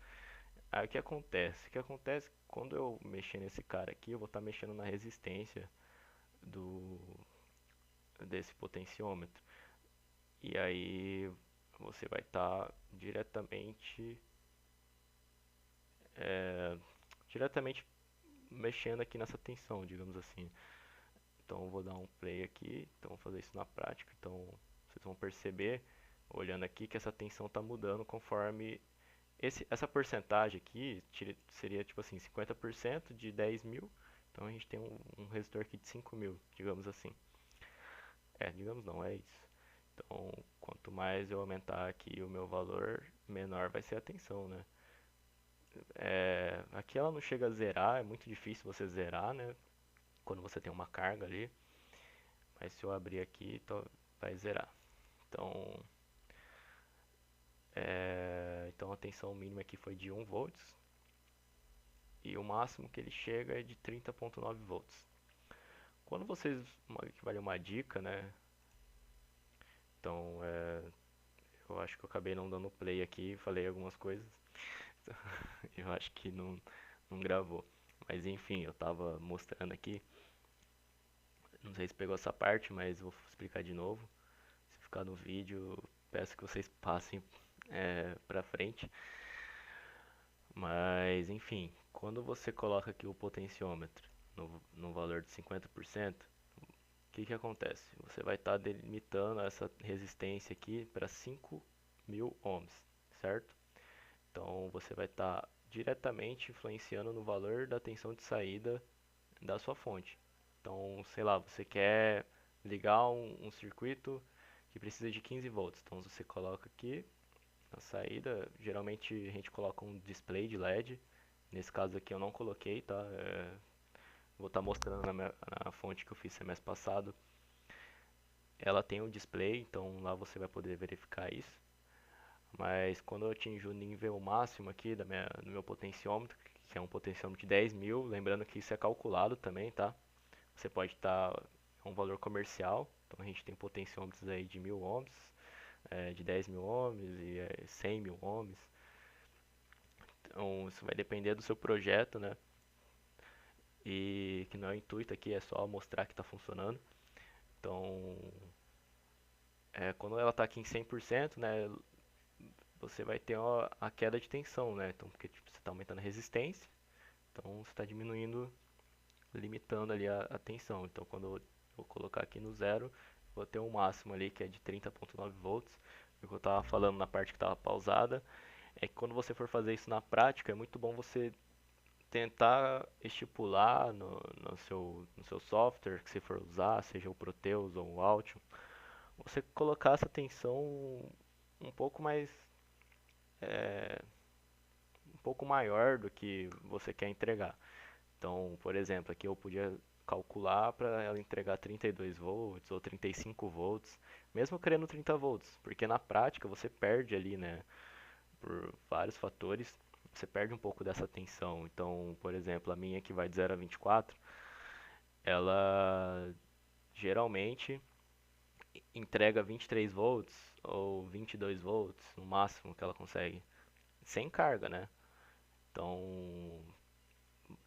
Aí o que acontece? O que acontece quando eu mexer nesse cara aqui, eu vou estar mexendo na resistência do desse potenciômetro. E aí você vai estar é, diretamente mexendo aqui nessa tensão, digamos assim. Então eu vou dar um play aqui, então vou fazer isso na prática. Então vocês vão perceber, olhando aqui, que essa tensão está mudando conforme essa porcentagem aqui seria tipo assim, 50% de 10.000. Então a gente tem um resistor aqui de 5.000, digamos assim. Digamos não, é isso. Então, quanto mais eu aumentar aqui o meu valor, menor vai ser a tensão, né? Aqui ela não chega a zerar, é muito difícil você zerar, né? Quando você tem uma carga ali. Mas se eu abrir aqui, vai zerar. Então, então a tensão mínima aqui foi de 1 volts. E o máximo que ele chega é de 30,9 volts. Quando vocês, que vale uma dica, né? Então, eu acho que eu acabei não dando play aqui, falei algumas coisas. Eu acho que não gravou. Mas enfim, eu tava mostrando aqui. Não sei se pegou essa parte, mas vou explicar de novo. Se ficar no vídeo, peço que vocês passem pra frente. Mas enfim, quando você coloca aqui o potenciômetro no valor de 50%, o que acontece? Você vai estar delimitando essa resistência aqui para 5.000 ohms, certo? Então você vai estar diretamente influenciando no valor da tensão de saída da sua fonte. Então, sei lá, você quer ligar um circuito que precisa de 15 volts. Então você coloca aqui na saída, geralmente a gente coloca um display de LED. Nesse caso aqui eu não coloquei, tá? Vou estar mostrando na fonte que eu fiz semestre passado. Ela tem um display, então lá você vai poder verificar isso. Mas quando eu atinjo o nível máximo aqui do meu potenciômetro, que é um potenciômetro de 10.000, lembrando que isso é calculado também, tá? Você pode estar um valor comercial, então a gente tem potenciômetros aí de 1.000 ohms, de 10.000 ohms e 100.000 ohms. Então isso vai depender do seu projeto, né? E que não é o intuito aqui, é só mostrar que está funcionando. Então, quando ela está aqui em 100%, né, você vai ter a queda de tensão, né? Então, porque tipo, você está aumentando a resistência, então você está diminuindo, limitando ali a tensão. Então, quando eu vou colocar aqui no zero, vou ter um máximo ali que é de 30.9 volts. O que eu estava falando na parte que estava pausada é que quando você for fazer isso na prática, é muito bom você tentar estipular no seu software que você for usar, seja o Proteus ou o Altium, você colocar essa tensão um pouco mais é, um pouco maior do que você quer entregar. Então, por exemplo, aqui eu podia calcular para ela entregar 32 volts ou 35 volts, mesmo querendo 30 volts, porque na prática você perde ali, né, por vários fatores, você perde um pouco dessa tensão. Então, por exemplo, a minha que vai de 0 a 24, ela geralmente entrega 23 volts ou 22 volts, no máximo que ela consegue, sem carga, né? Então,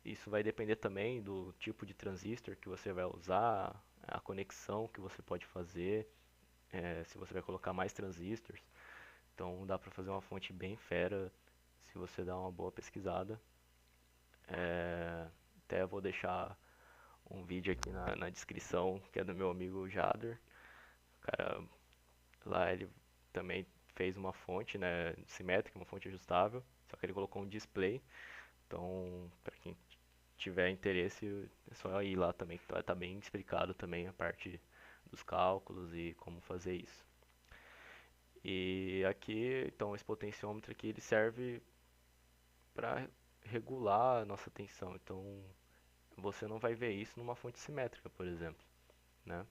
isso vai depender também do tipo de transistor que você vai usar, a conexão que você pode fazer, se você vai colocar mais transistores. Então, dá para fazer uma fonte bem fera se você dá uma boa pesquisada. Até vou deixar um vídeo aqui na descrição que é do meu amigo Jader. O cara lá ele também fez uma fonte, né, simétrica, uma fonte ajustável, só que ele colocou um display. Então, para quem tiver interesse, é só ir lá também, que tá bem explicado também a parte dos cálculos e como fazer isso. E aqui, então, esse potenciômetro aqui, ele serve para regular a nossa tensão. Então, você não vai ver isso numa fonte simétrica, por exemplo, né?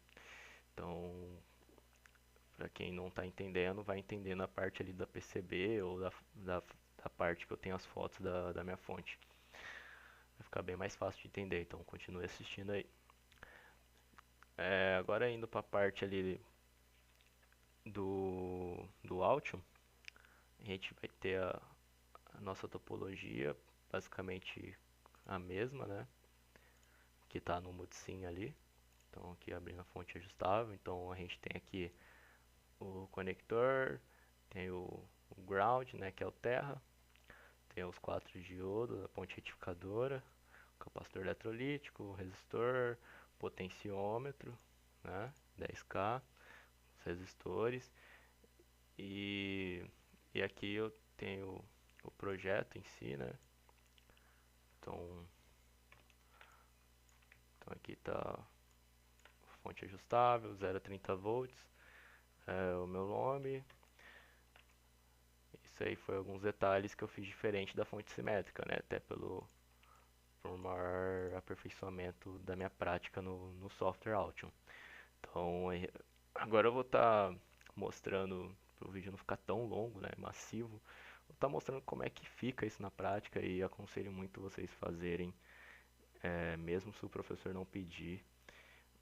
Então, para quem não está entendendo, vai entender na parte ali da PCB ou da parte que eu tenho as fotos da minha fonte. Vai ficar bem mais fácil de entender, então continue assistindo aí. Agora indo para a parte ali do Altium, a gente vai ter a nossa topologia, basicamente a mesma, né? Que está no Multisim ali. Então aqui abrindo a fonte ajustável, então a gente tem aqui o conector, tem o ground, né, que é o terra, tem os 4 diodos, a ponte retificadora, o capacitor eletrolítico, o resistor, potenciômetro, né, 10K, os resistores e, e aqui eu tenho o projeto em si, né, então, então aqui está a fonte ajustável, 0 a 30 volts, o meu nome. Isso aí foi alguns detalhes que eu fiz diferente da fonte simétrica, né? Até por maior aperfeiçoamento da minha prática no software Altium. Então, agora eu vou estar mostrando, para o vídeo não ficar tão longo, né? Massivo. Vou estar mostrando como é que fica isso na prática e aconselho muito vocês fazerem, mesmo se o professor não pedir,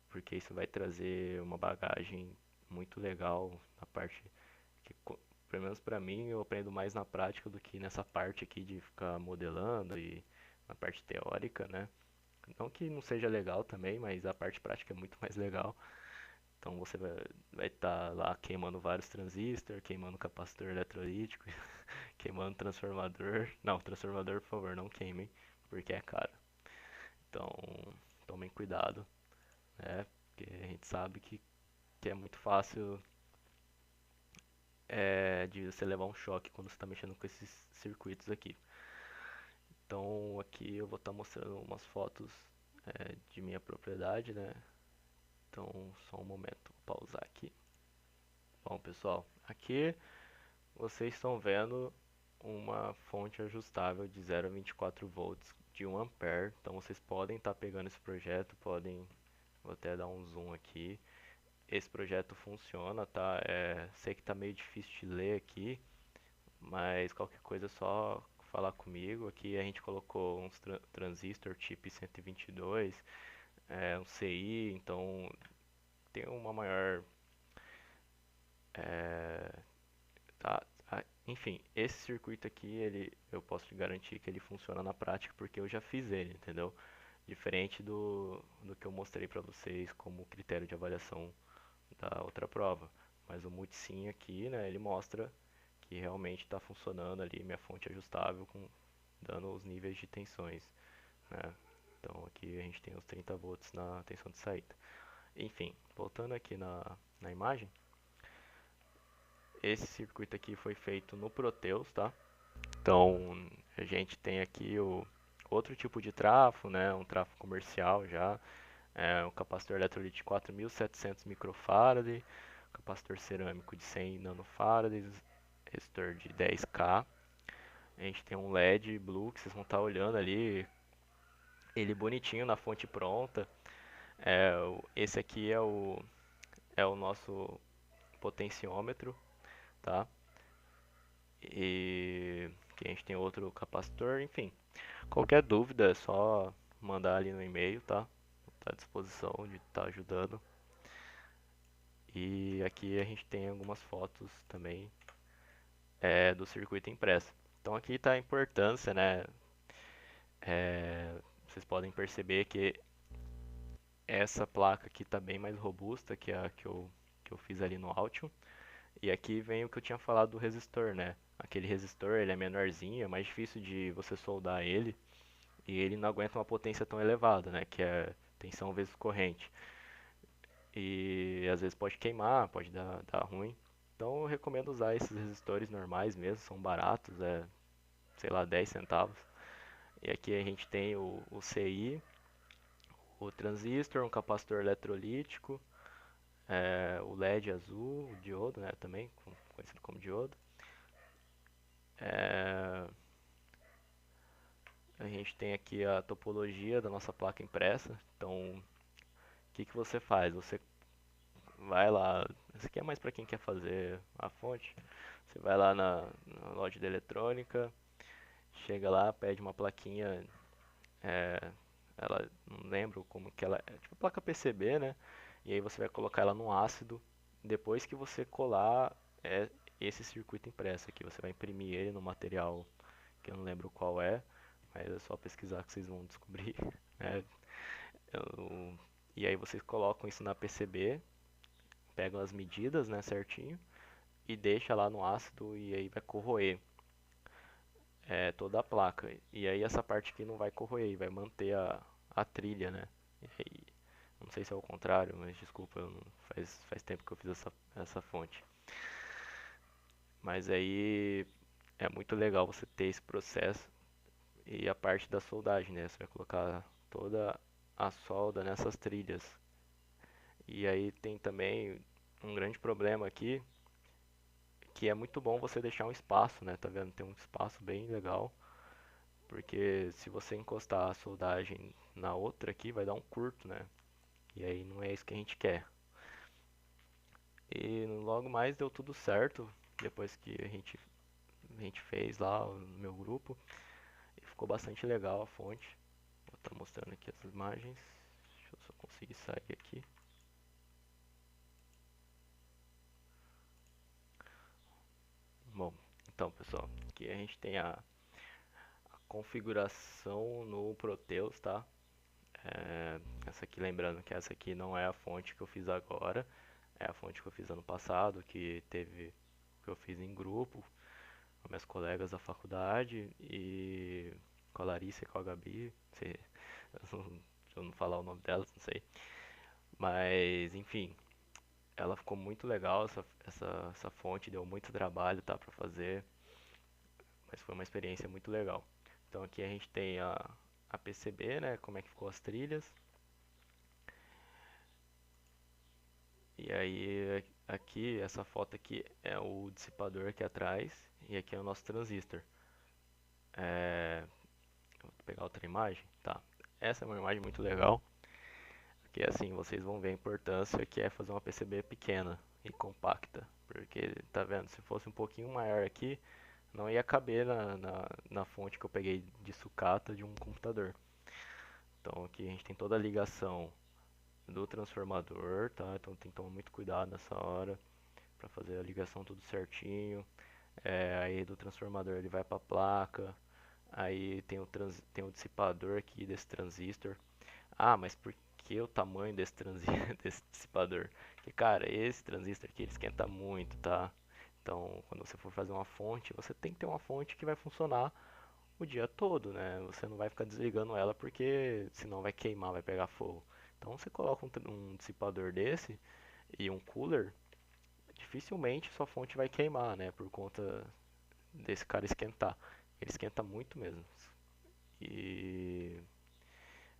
porque isso vai trazer uma bagagem muito legal na parte que, pelo menos para mim, eu aprendo mais na prática do que nessa parte aqui de ficar modelando e na parte teórica, né? Não que não seja legal também, mas a parte prática é muito mais legal. Então você vai estar lá queimando vários transistores, queimando capacitor eletrolítico, queimando transformador. Não, transformador, por favor, não queimem, porque é caro. Então, tomem cuidado, né? Porque a gente sabe que é muito fácil de você levar um choque quando você está mexendo com esses circuitos aqui. Então aqui eu vou estar mostrando umas fotos de minha propriedade, né? Então só um momento, vou pausar aqui. Bom pessoal, aqui vocês estão vendo uma fonte ajustável de 0,24 volts de 1 ampere. Então vocês podem estar pegando esse projeto, vou até dar um zoom aqui. Esse projeto funciona, tá? Sei que tá meio difícil de ler aqui, mas qualquer coisa é só falar comigo. Aqui a gente colocou uns transistor tipo 122, um CI, então tem uma maior, é, tá? Enfim, esse circuito aqui, eu posso te garantir que ele funciona na prática porque eu já fiz ele, entendeu? Diferente do que eu mostrei para vocês como critério de avaliação da outra prova. Mas o multisim aqui, né, ele mostra que realmente está funcionando ali minha fonte ajustável dando os níveis de tensões, né? Então aqui a gente tem os 30 volts na tensão de saída. Enfim, voltando aqui na imagem, esse circuito aqui foi feito no Proteus, tá? Então a gente tem aqui o outro tipo de trafo, né? Um trafo comercial já, um capacitor eletrolite 4.700 microfarad, capacitor cerâmico de 100 nanofarads, resistor de 10K. A gente tem um LED blue que vocês vão estar olhando ali, ele bonitinho na fonte pronta. Esse aqui é o nosso potenciômetro, tá? E aqui a gente tem outro capacitor, enfim. Qualquer dúvida é só mandar ali no e-mail, tá? Tá à disposição de estar ajudando. E aqui a gente tem algumas fotos também do circuito impresso. Então aqui está a importância, né? Vocês podem perceber que essa placa aqui está bem mais robusta que a que eu fiz ali no Altium. E aqui vem o que eu tinha falado do resistor, né? Aquele resistor, ele é menorzinho, é mais difícil de você soldar ele. E ele não aguenta uma potência tão elevada, né? Que é tensão vezes corrente. E às vezes pode queimar, pode dar ruim. Então eu recomendo usar esses resistores normais mesmo, são baratos, sei lá, 10 centavos. E aqui a gente tem o CI, o transistor, um capacitor eletrolítico, o LED azul, o diodo, né, também conhecido como diodo. É, a gente tem aqui a topologia da nossa placa impressa. Então, o que você faz? Você vai lá, isso aqui é mais para quem quer fazer a fonte. Você vai lá na loja de eletrônica, chega lá, pede uma plaquinha, é, ela não lembro como que ela é, tipo placa PCB, né? E aí você vai colocar ela no ácido. Depois que você colar esse circuito impresso aqui, você vai imprimir ele no material que eu não lembro qual mas é só pesquisar que vocês vão descobrir. Né? Eu- e aí vocês colocam isso na PCB, pegam as medidas, né, certinho, e deixa lá no ácido e aí vai corroer toda a placa. E aí essa parte aqui não vai corroer, vai manter a trilha, né? E aí, não sei se é o contrário, mas desculpa, faz tempo que eu fiz essa fonte. Mas aí é muito legal você ter esse processo e a parte da soldagem, né? Você vai colocar toda a solda nessas trilhas. E aí tem também um grande problema aqui, que é muito bom você deixar um espaço, né? Tá vendo? Tem um espaço bem legal, porque se você encostar a soldagem na outra aqui, vai dar um curto, né? E aí não é isso que a gente quer. E logo mais deu tudo certo, depois que a gente fez lá no meu grupo. E ficou bastante legal a fonte. Vou estar mostrando aqui as imagens. Deixa eu só conseguir sair aqui. Bom, então pessoal, aqui a gente tem a configuração no Proteus, tá? Essa aqui, lembrando que essa aqui não é a fonte que eu fiz agora, é a fonte que eu fiz ano passado, que eu fiz em grupo com minhas colegas da faculdade e com a Larissa e com a Gabi. Se eu não falar o nome delas, não sei. Mas, enfim, ela ficou muito legal, essa fonte deu muito trabalho, tá, para fazer, mas foi uma experiência muito legal. Então aqui a gente tem a PCB, né, como é que ficou as trilhas, e aí aqui, essa foto aqui é o dissipador aqui atrás, e aqui é o nosso transistor. Vou pegar outra imagem, tá, essa é uma imagem muito legal, que assim, vocês vão ver a importância que é fazer uma PCB pequena e compacta, porque, tá vendo, se fosse um pouquinho maior aqui, não ia caber na fonte que eu peguei de sucata de um computador. Então aqui a gente tem toda a ligação do transformador, tá? Então tem que tomar muito cuidado nessa hora para fazer a ligação tudo certinho. Aí do transformador ele vai para a placa, aí tem o dissipador aqui desse transistor. Ah, mas por que o tamanho desse, desse dissipador? Porque, cara, esse transistor aqui ele esquenta muito, tá? Então, quando você for fazer uma fonte, você tem que ter uma fonte que vai funcionar o dia todo, né? Você não vai ficar desligando ela porque senão vai queimar, vai pegar fogo. Então, você coloca um dissipador desse e um cooler, dificilmente sua fonte vai queimar, né? Por conta desse cara esquentar. Ele esquenta muito mesmo. E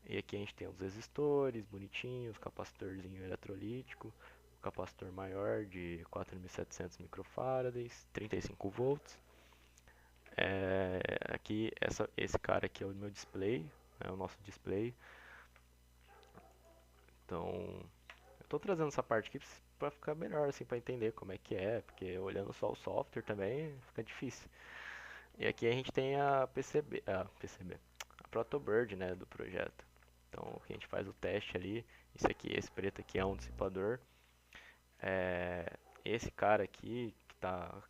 E aqui a gente tem os resistores bonitinhos, capacitorzinho eletrolítico, o capacitor maior de 4.700 microfarads, 35 volts. Aqui esse cara aqui é o meu display, é o nosso display. Então, eu estou trazendo essa parte aqui para ficar melhor assim para entender como é que é, porque olhando só o software também fica difícil. E aqui a gente tem a Protobird, né, do projeto. Então, a gente faz o teste ali. Isso aqui, esse preto aqui é um dissipador. Esse cara aqui, que tá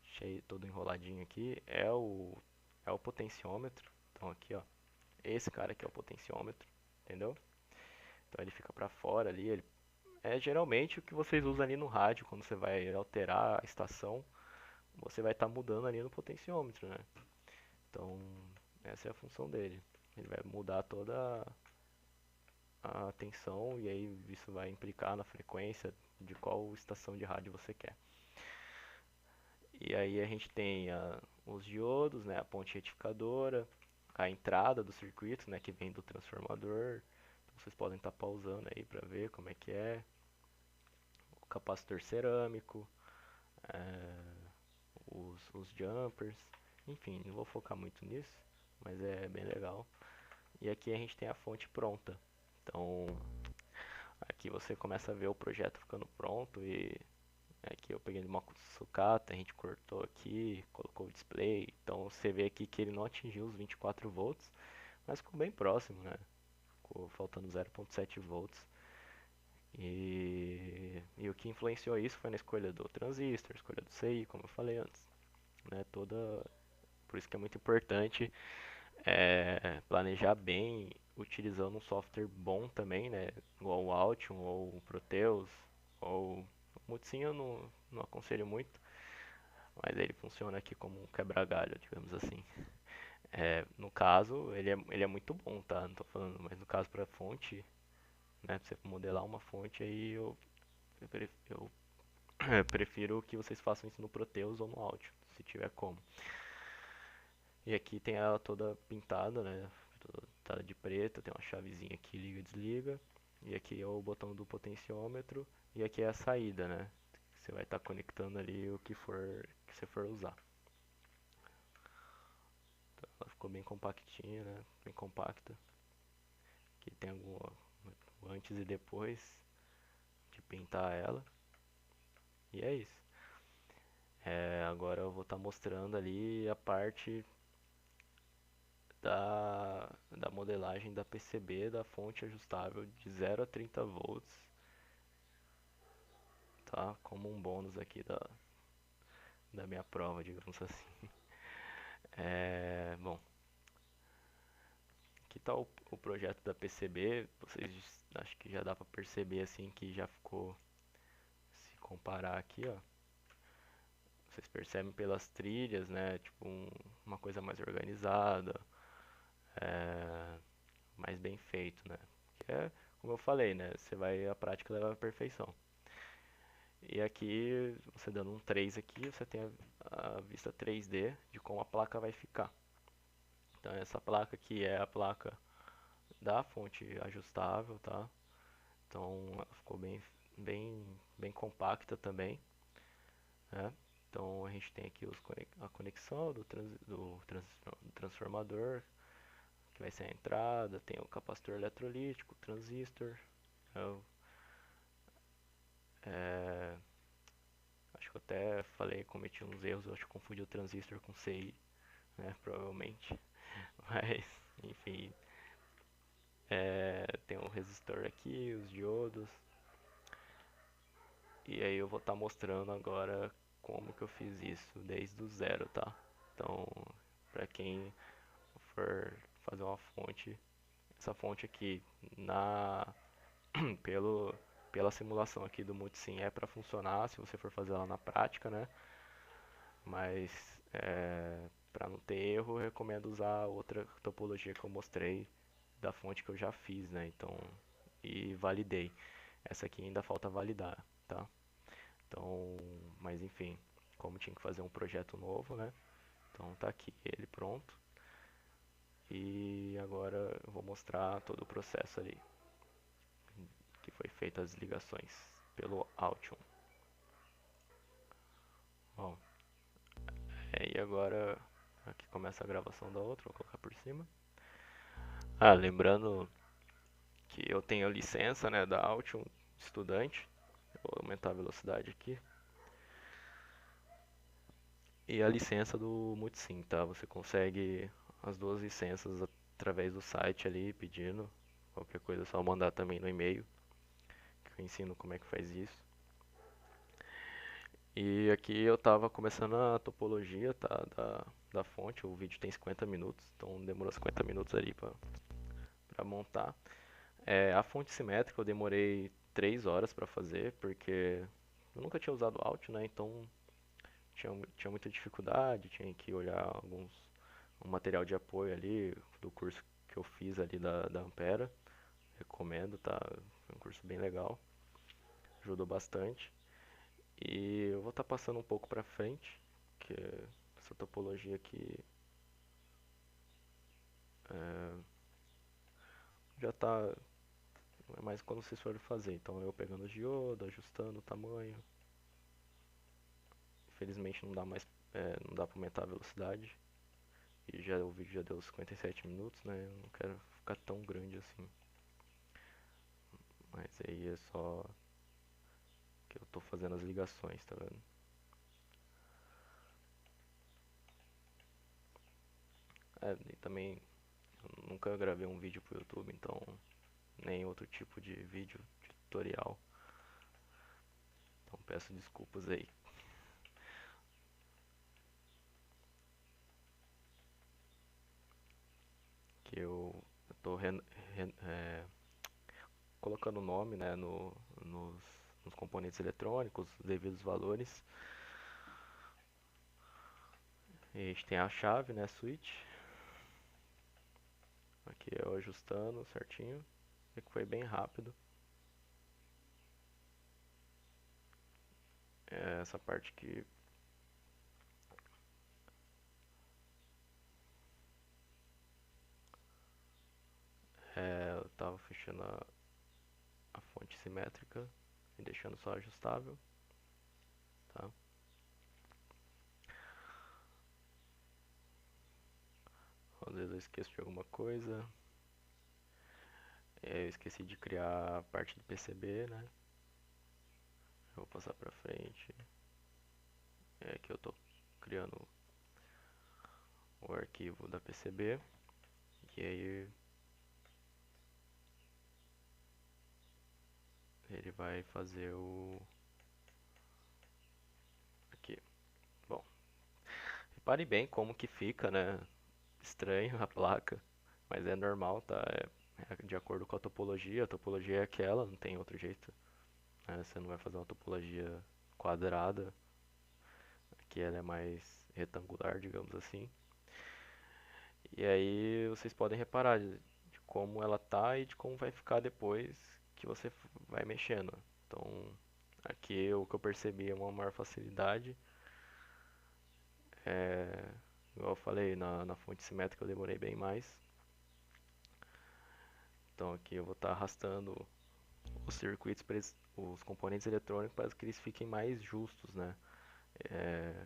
cheio, todo enroladinho aqui, é o potenciômetro. Então aqui, ó, esse cara aqui é o potenciômetro, entendeu? Então ele fica pra fora ali, ele é geralmente o que vocês usam ali no rádio quando você vai alterar a estação, você vai estar mudando ali no potenciômetro, né? Então, essa é a função dele. Ele vai mudar toda a tensão e aí isso vai implicar na frequência de qual estação de rádio você quer. E aí a gente tem os diodos, né, a ponte retificadora, a entrada do circuito, né, que vem do transformador. Então, vocês podem estar pausando aí para ver como é que é. O capacitor cerâmico, os jumpers, enfim, não vou focar muito nisso, mas é bem legal. E aqui a gente tem a fonte pronta. Então, aqui você começa a ver o projeto ficando pronto e aqui eu peguei uma sucata, a gente cortou aqui, colocou o display. Então você vê aqui que ele não atingiu os 24 volts, mas ficou bem próximo, né? Ficou faltando 0,7 volts. E o que influenciou isso foi na escolha do transistor, escolha do CI, como eu falei antes. Né? Por isso que é muito importante planejar bem, utilizando um software bom também, né? Igual o Altium ou o Proteus, ou o Multisim eu não aconselho muito, mas ele funciona aqui como um quebra-galho, digamos assim. No caso, ele é muito bom, tá? Não tô falando, mas no caso para fonte, né? Pra você modelar uma fonte, aí eu prefiro que vocês façam isso no Proteus ou no Altium, se tiver como. E aqui tem ela toda pintada, né? Toda pintada de preto, tem uma chavezinha aqui, liga e desliga. E aqui é o botão do potenciômetro. E aqui é a saída, né? Você vai estar conectando ali o que você for usar. Então, ela ficou bem compactinha, né? Bem compacta. Aqui tem algum antes e depois de pintar ela. E é isso. Agora eu vou estar mostrando ali a parte da modelagem da PCB da fonte ajustável de 0 a 30 volts, tá? Como um bônus aqui da minha prova, digamos assim. Bom, aqui está o projeto da PCB. Vocês acho que já dá para perceber assim que já ficou, se comparar aqui, ó. Vocês percebem pelas trilhas, né? Tipo uma coisa mais organizada, é, mais bem feito, né? Que é, como eu falei, né? Você vai a prática leva à perfeição. E aqui, você dando um 3 aqui, você tem a vista 3D de como a placa vai ficar. Então essa placa aqui é a placa da fonte ajustável, tá? Então ela ficou bem compacta também, né? Então a gente tem aqui a conexão do transformador, que vai ser a entrada, tem o capacitor eletrolítico, o transistor. Eu, é, acho que eu até falei, cometi uns erros, eu acho que confundi o transistor com CI, né? Provavelmente. Mas, enfim, tem um resistor aqui, os diodos. E aí eu vou estar mostrando agora como que eu fiz isso desde o zero, tá? Então, para quem for fazer uma fonte, essa fonte aqui na pelo pela simulação aqui do Multisim é para funcionar se você for fazer ela na prática, né? Mas para não ter erro, eu recomendo usar outra topologia que eu mostrei da fonte que eu já fiz, né? Então, e validei. Essa aqui ainda falta validar, tá? Então, mas enfim, como tinha que fazer um projeto novo, né? Então tá aqui ele pronto. E agora eu vou mostrar todo o processo ali que foi feito as ligações pelo Altium. Bom, e agora aqui começa a gravação da outra, vou colocar por cima. Ah, lembrando que eu tenho a licença, né, da Altium estudante. Vou aumentar a velocidade aqui. E a licença do Multisim, tá? Você consegue as duas licenças através do site ali, pedindo. Qualquer coisa é só mandar também no e-mail, que eu ensino como é que faz isso. E aqui eu tava começando a topologia, tá, da fonte. O vídeo tem 50 minutos, então demorou 50 minutos ali pra montar. A fonte simétrica eu demorei 3 horas pra fazer, porque eu nunca tinha usado Alt, né? Então tinha muita dificuldade, tinha que olhar um material de apoio ali do curso que eu fiz ali da Ampera. Recomendo, tá? Foi um curso bem legal, ajudou bastante. E eu vou estar passando um pouco para frente, que essa topologia aqui é, já está mais quando vocês forem fazer. Então eu pegando o diodo, ajustando o tamanho. Infelizmente não dá mais, não dá para aumentar a velocidade. E já o vídeo já deu 57 minutos, né? Eu não quero ficar tão grande assim. Mas aí é só que eu tô fazendo as ligações, tá vendo? E também eu nunca gravei um vídeo pro YouTube, então nem outro tipo de vídeo de tutorial. Então peço desculpas aí. Que eu tô colocando o nome, né, nos, nos componentes eletrônicos, os devidos valores. E a gente tem a chave, né, switch. Aqui eu ajustando certinho. E que foi bem rápido. Essa parte que eu tava fechando a fonte simétrica e deixando só ajustável, tá? Às vezes eu esqueço de alguma coisa. Eu esqueci de criar a parte do PCB, né? Eu vou passar pra frente. Aqui eu tô criando o arquivo da PCB. E aí ele vai fazer o... Aqui. Bom, repare bem como que fica, né? Estranho a placa. Mas é normal, tá? É de acordo com a topologia. A topologia é aquela, não tem outro jeito, né? Você não vai fazer uma topologia quadrada. Aqui ela é mais retangular, digamos assim. E aí vocês podem reparar de como ela tá e de como vai ficar depois que você vai mexendo. Então Aqui o que eu percebi é uma maior facilidade. É, igual eu falei, na fonte simétrica eu demorei bem mais. Então aqui eu vou estar arrastando os circuitos, os componentes eletrônicos para que eles fiquem mais justos, né? É,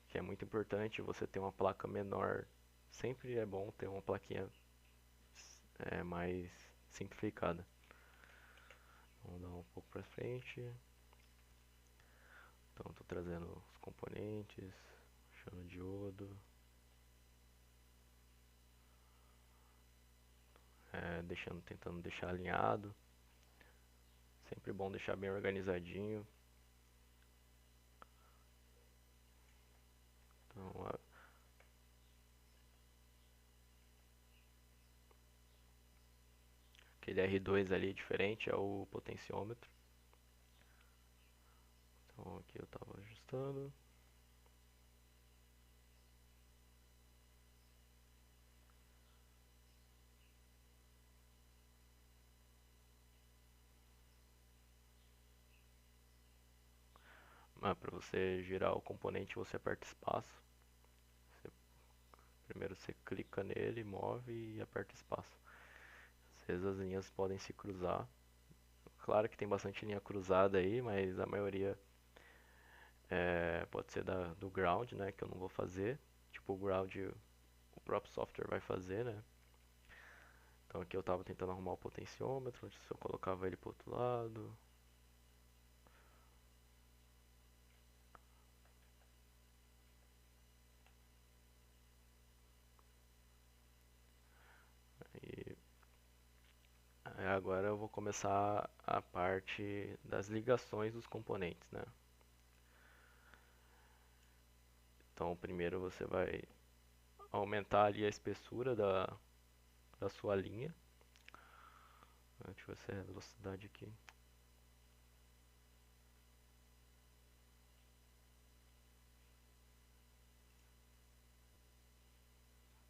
que é muito importante você ter uma placa menor. Sempre é bom ter uma plaquinha mais simplificada. Vamos dar um pouco para frente. Então estou trazendo os componentes, chama diodo, tentando deixar alinhado. Sempre bom deixar bem organizadinho. Então, aquele R2 ali diferente é o potenciômetro. Então aqui eu estava ajustando. Para você girar o componente você aperta espaço. Você- primeiro você clica nele, move e aperta espaço. Às vezes as linhas podem se cruzar. Claro que tem bastante linha cruzada aí, mas a maioria pode ser do ground, né? Que eu não vou fazer. Tipo, o ground o próprio software vai fazer, né? Então aqui eu estava tentando arrumar o potenciômetro, se eu colocava ele pro outro lado. E agora eu vou começar a parte das ligações dos componentes, né? Então primeiro você vai aumentar ali a espessura da sua linha. Deixa eu ver se é a velocidade aqui.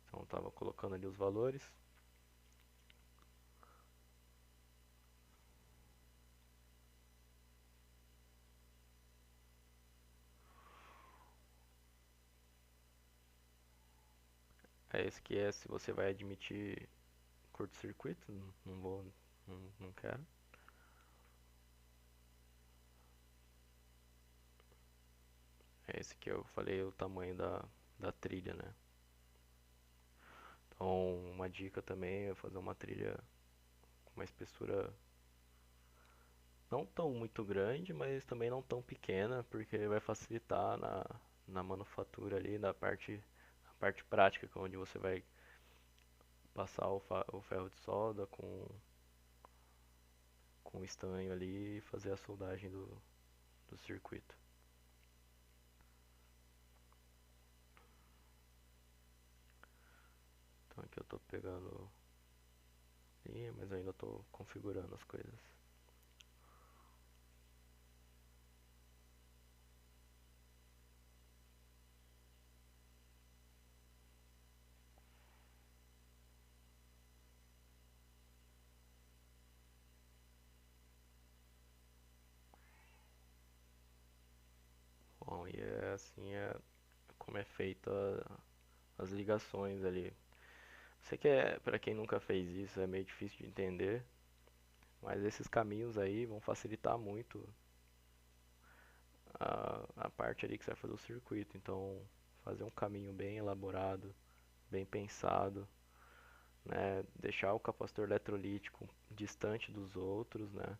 Então estava colocando ali os valores. Esse que é se você vai admitir curto-circuito. Não vou, não quero. Esse que eu falei o tamanho da trilha, né? Então uma dica também é fazer uma trilha com uma espessura não tão muito grande, mas também não tão pequena, porque vai facilitar na manufatura ali, na parte prática, que é onde você vai passar o ferro de solda com o estanho ali e fazer a soldagem do circuito. Então aqui eu estou pegando linha, mas ainda estou configurando as coisas. Bom, e é assim como é feita as ligações ali. Sei que para quem nunca fez isso é meio difícil de entender, mas esses caminhos aí vão facilitar muito a parte ali que você vai fazer o circuito. Então, fazer um caminho bem elaborado, bem pensado, né? Deixar o capacitor eletrolítico distante dos outros, né?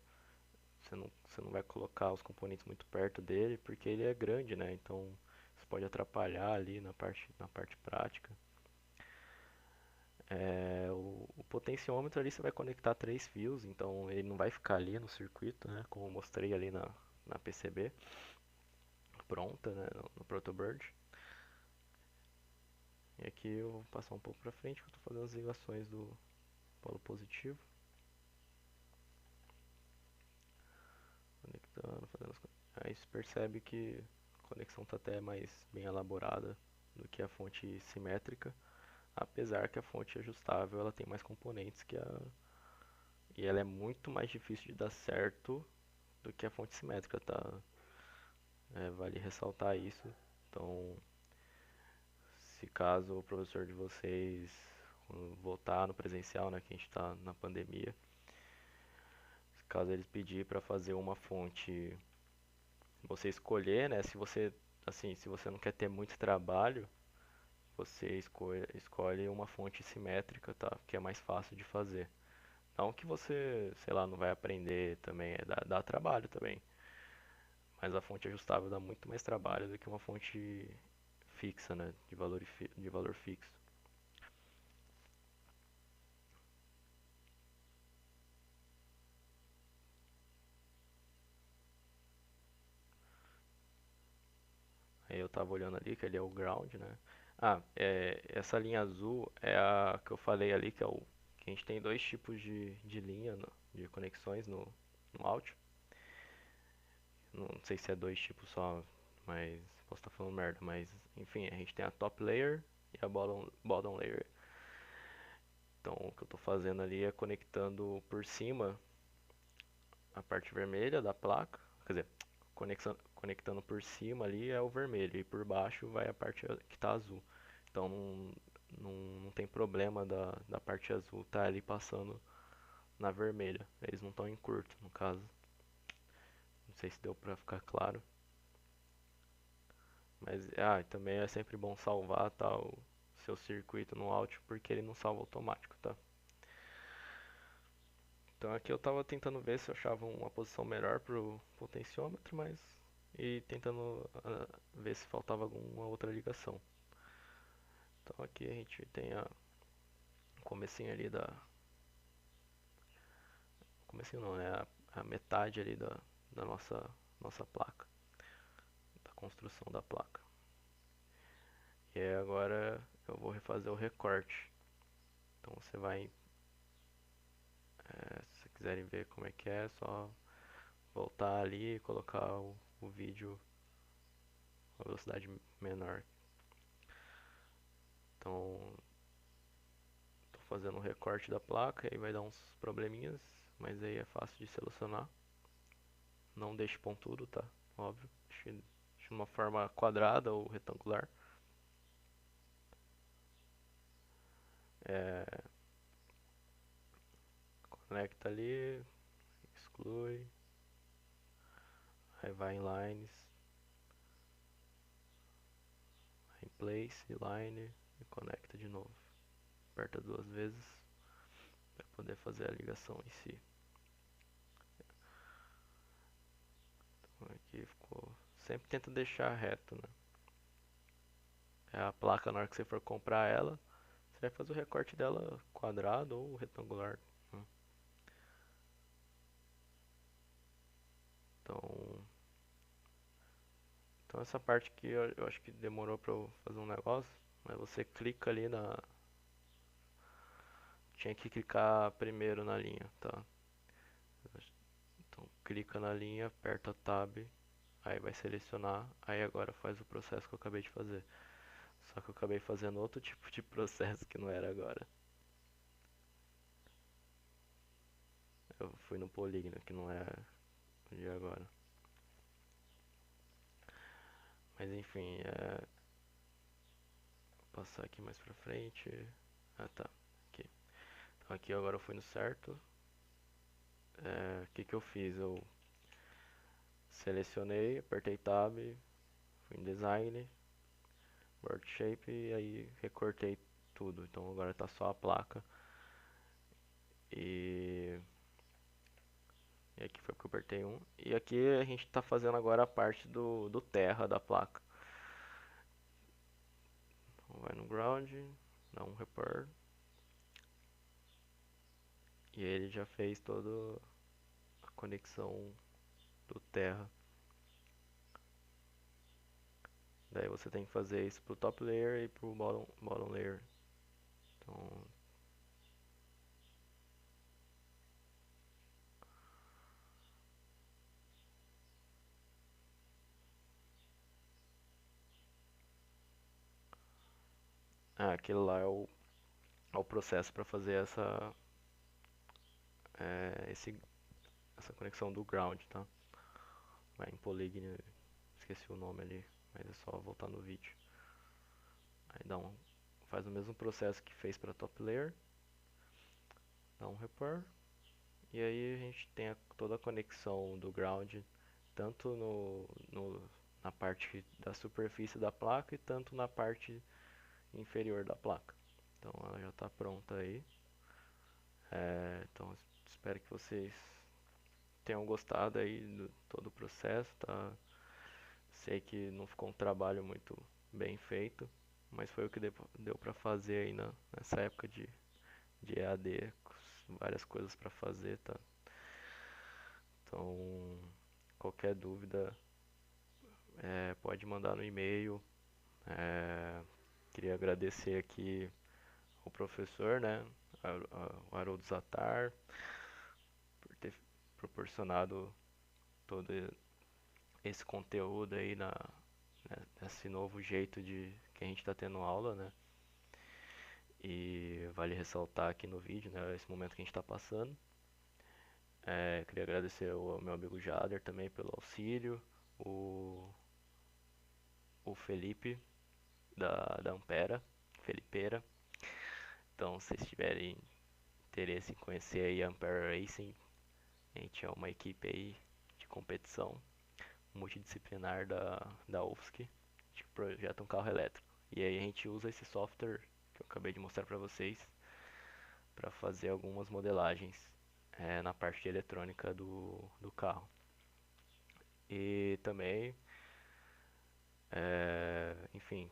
Você não vai colocar os componentes muito perto dele, porque ele é grande, né? Então, isso pode atrapalhar ali na parte prática. O potenciômetro ali você vai conectar três fios, então ele não vai ficar ali no circuito, né? Como eu mostrei ali na PCB pronta, né? No Protobird. E aqui eu vou passar um pouco para frente, que eu estou fazendo as ligações do polo positivo. Conectando, fazendo as coisas. Aí você percebe que a conexão está até mais bem elaborada do que a fonte simétrica. Apesar que a fonte ajustável ela tem mais componentes e ela é muito mais difícil de dar certo do que a fonte simétrica, tá? Vale ressaltar isso. Então, se caso o professor de vocês, quando voltar no presencial, né, que a gente está na pandemia, caso eles pedir para fazer uma fonte, você escolher, né, se você, assim, se você não quer ter muito trabalho, você escolhe uma fonte simétrica, tá? Que é mais fácil de fazer. Não que você, sei lá, não vai aprender também, dá trabalho também. Mas a fonte ajustável dá muito mais trabalho do que uma fonte fixa, né? De valor fixo. Aí eu tava olhando ali, que ali é o ground, né? Essa linha azul é a que eu falei ali, que é o que a gente tem dois tipos de linha, de conexões no out. Não sei se é dois tipos só, mas posso estar falando merda, mas enfim, a gente tem a top layer e a bottom layer. Então o que eu estou fazendo ali é conectando por cima a parte vermelha da placa, quer dizer, conectando por cima ali é o vermelho e por baixo vai a parte que está azul. Então não tem problema da parte azul estar ali passando na vermelha. Eles não estão em curto, no caso. Não sei se deu para ficar claro. Mas também é sempre bom salvar o seu circuito no Alt porque ele não salva automático, tá? Então aqui eu tava tentando ver se eu achava uma posição melhor pro potenciômetro, mas e tentando ver se faltava alguma outra ligação. Então aqui a gente tem o comecinho ali comecinho não, né? A metade ali da nossa placa, da construção da placa. E aí agora eu vou refazer o recorte. Então você vai, se vocês quiserem ver como é só voltar ali e colocar o vídeo a velocidade menor. Então, estou fazendo um recorte da placa e aí vai dar uns probleminhas, mas aí é fácil de solucionar. Não deixe pontudo, tá? Óbvio. Deixe de uma forma quadrada ou retangular. É, conecta ali, exclui, aí vai em lines, em place, line e conecta de novo. Aperta duas vezes para poder fazer a ligação em si. Então aqui ficou. Sempre tenta deixar reto, né? É a placa, na hora que você for comprar ela, você vai fazer o recorte dela quadrado ou retangular, né? Então, então essa parte que eu acho que demorou pra eu fazer um negócio, mas você clica ali na. Tinha que clicar primeiro na linha, tá? Então clica na linha, aperta Tab, aí vai selecionar, aí agora faz o processo que eu acabei de fazer. Só que eu acabei fazendo outro tipo de processo que não era agora. Eu fui no polígono, que não é o de agora. Mas enfim, vou passar aqui mais pra frente. Ah tá, aqui. Então aqui agora eu fui no certo. O que que eu fiz? Eu selecionei, apertei Tab, fui em Design, Board Shape e aí recortei tudo. Então agora tá só a placa. E, e aqui foi porque eu apertei um. E aqui a gente tá fazendo agora a parte do terra da placa. Então vai no ground, dá um report. E ele já fez toda a conexão do terra. Daí você tem que fazer isso pro top layer e pro bottom layer. Então, aquele lá é o processo para fazer essa conexão do ground, tá? Vai em Polygon, esqueci o nome ali, mas é só voltar no vídeo. Aí faz o mesmo processo que fez para top layer, dá um report, e aí a gente tem toda a conexão do ground, tanto na parte da superfície da placa e tanto na parte inferior da placa. Então ela já está pronta aí. Então espero que vocês tenham gostado aí do todo o processo, tá? Sei que não ficou um trabalho muito bem feito, mas foi o que deu para fazer aí nessa época de EAD, com várias coisas para fazer, tá? Então, qualquer dúvida pode mandar no e-mail. É, queria agradecer aqui ao professor, né, o Haroldo Zatar, por ter proporcionado todo esse conteúdo aí nesse novo jeito de que a gente está tendo aula, né? E vale ressaltar aqui no vídeo, né, esse momento que a gente está passando. Queria agradecer ao meu amigo Jader também pelo auxílio, o, o Felipe da Ampera, Felipeira. Então, se vocês tiverem interesse em conhecer aí a Ampera Racing, a gente é uma equipe aí de competição multidisciplinar da UFSC, a gente projeta um carro elétrico. E aí a gente usa esse software que eu acabei de mostrar para vocês para fazer algumas modelagens na parte de eletrônica do carro. E também, enfim,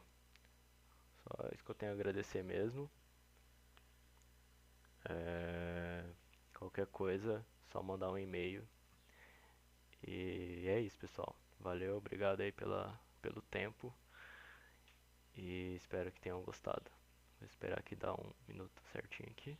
só isso que eu tenho a agradecer mesmo. Qualquer coisa, só mandar um e-mail. E é isso, pessoal. Valeu, obrigado aí pelo tempo e espero que tenham gostado. Vou esperar aqui dar um minuto certinho aqui.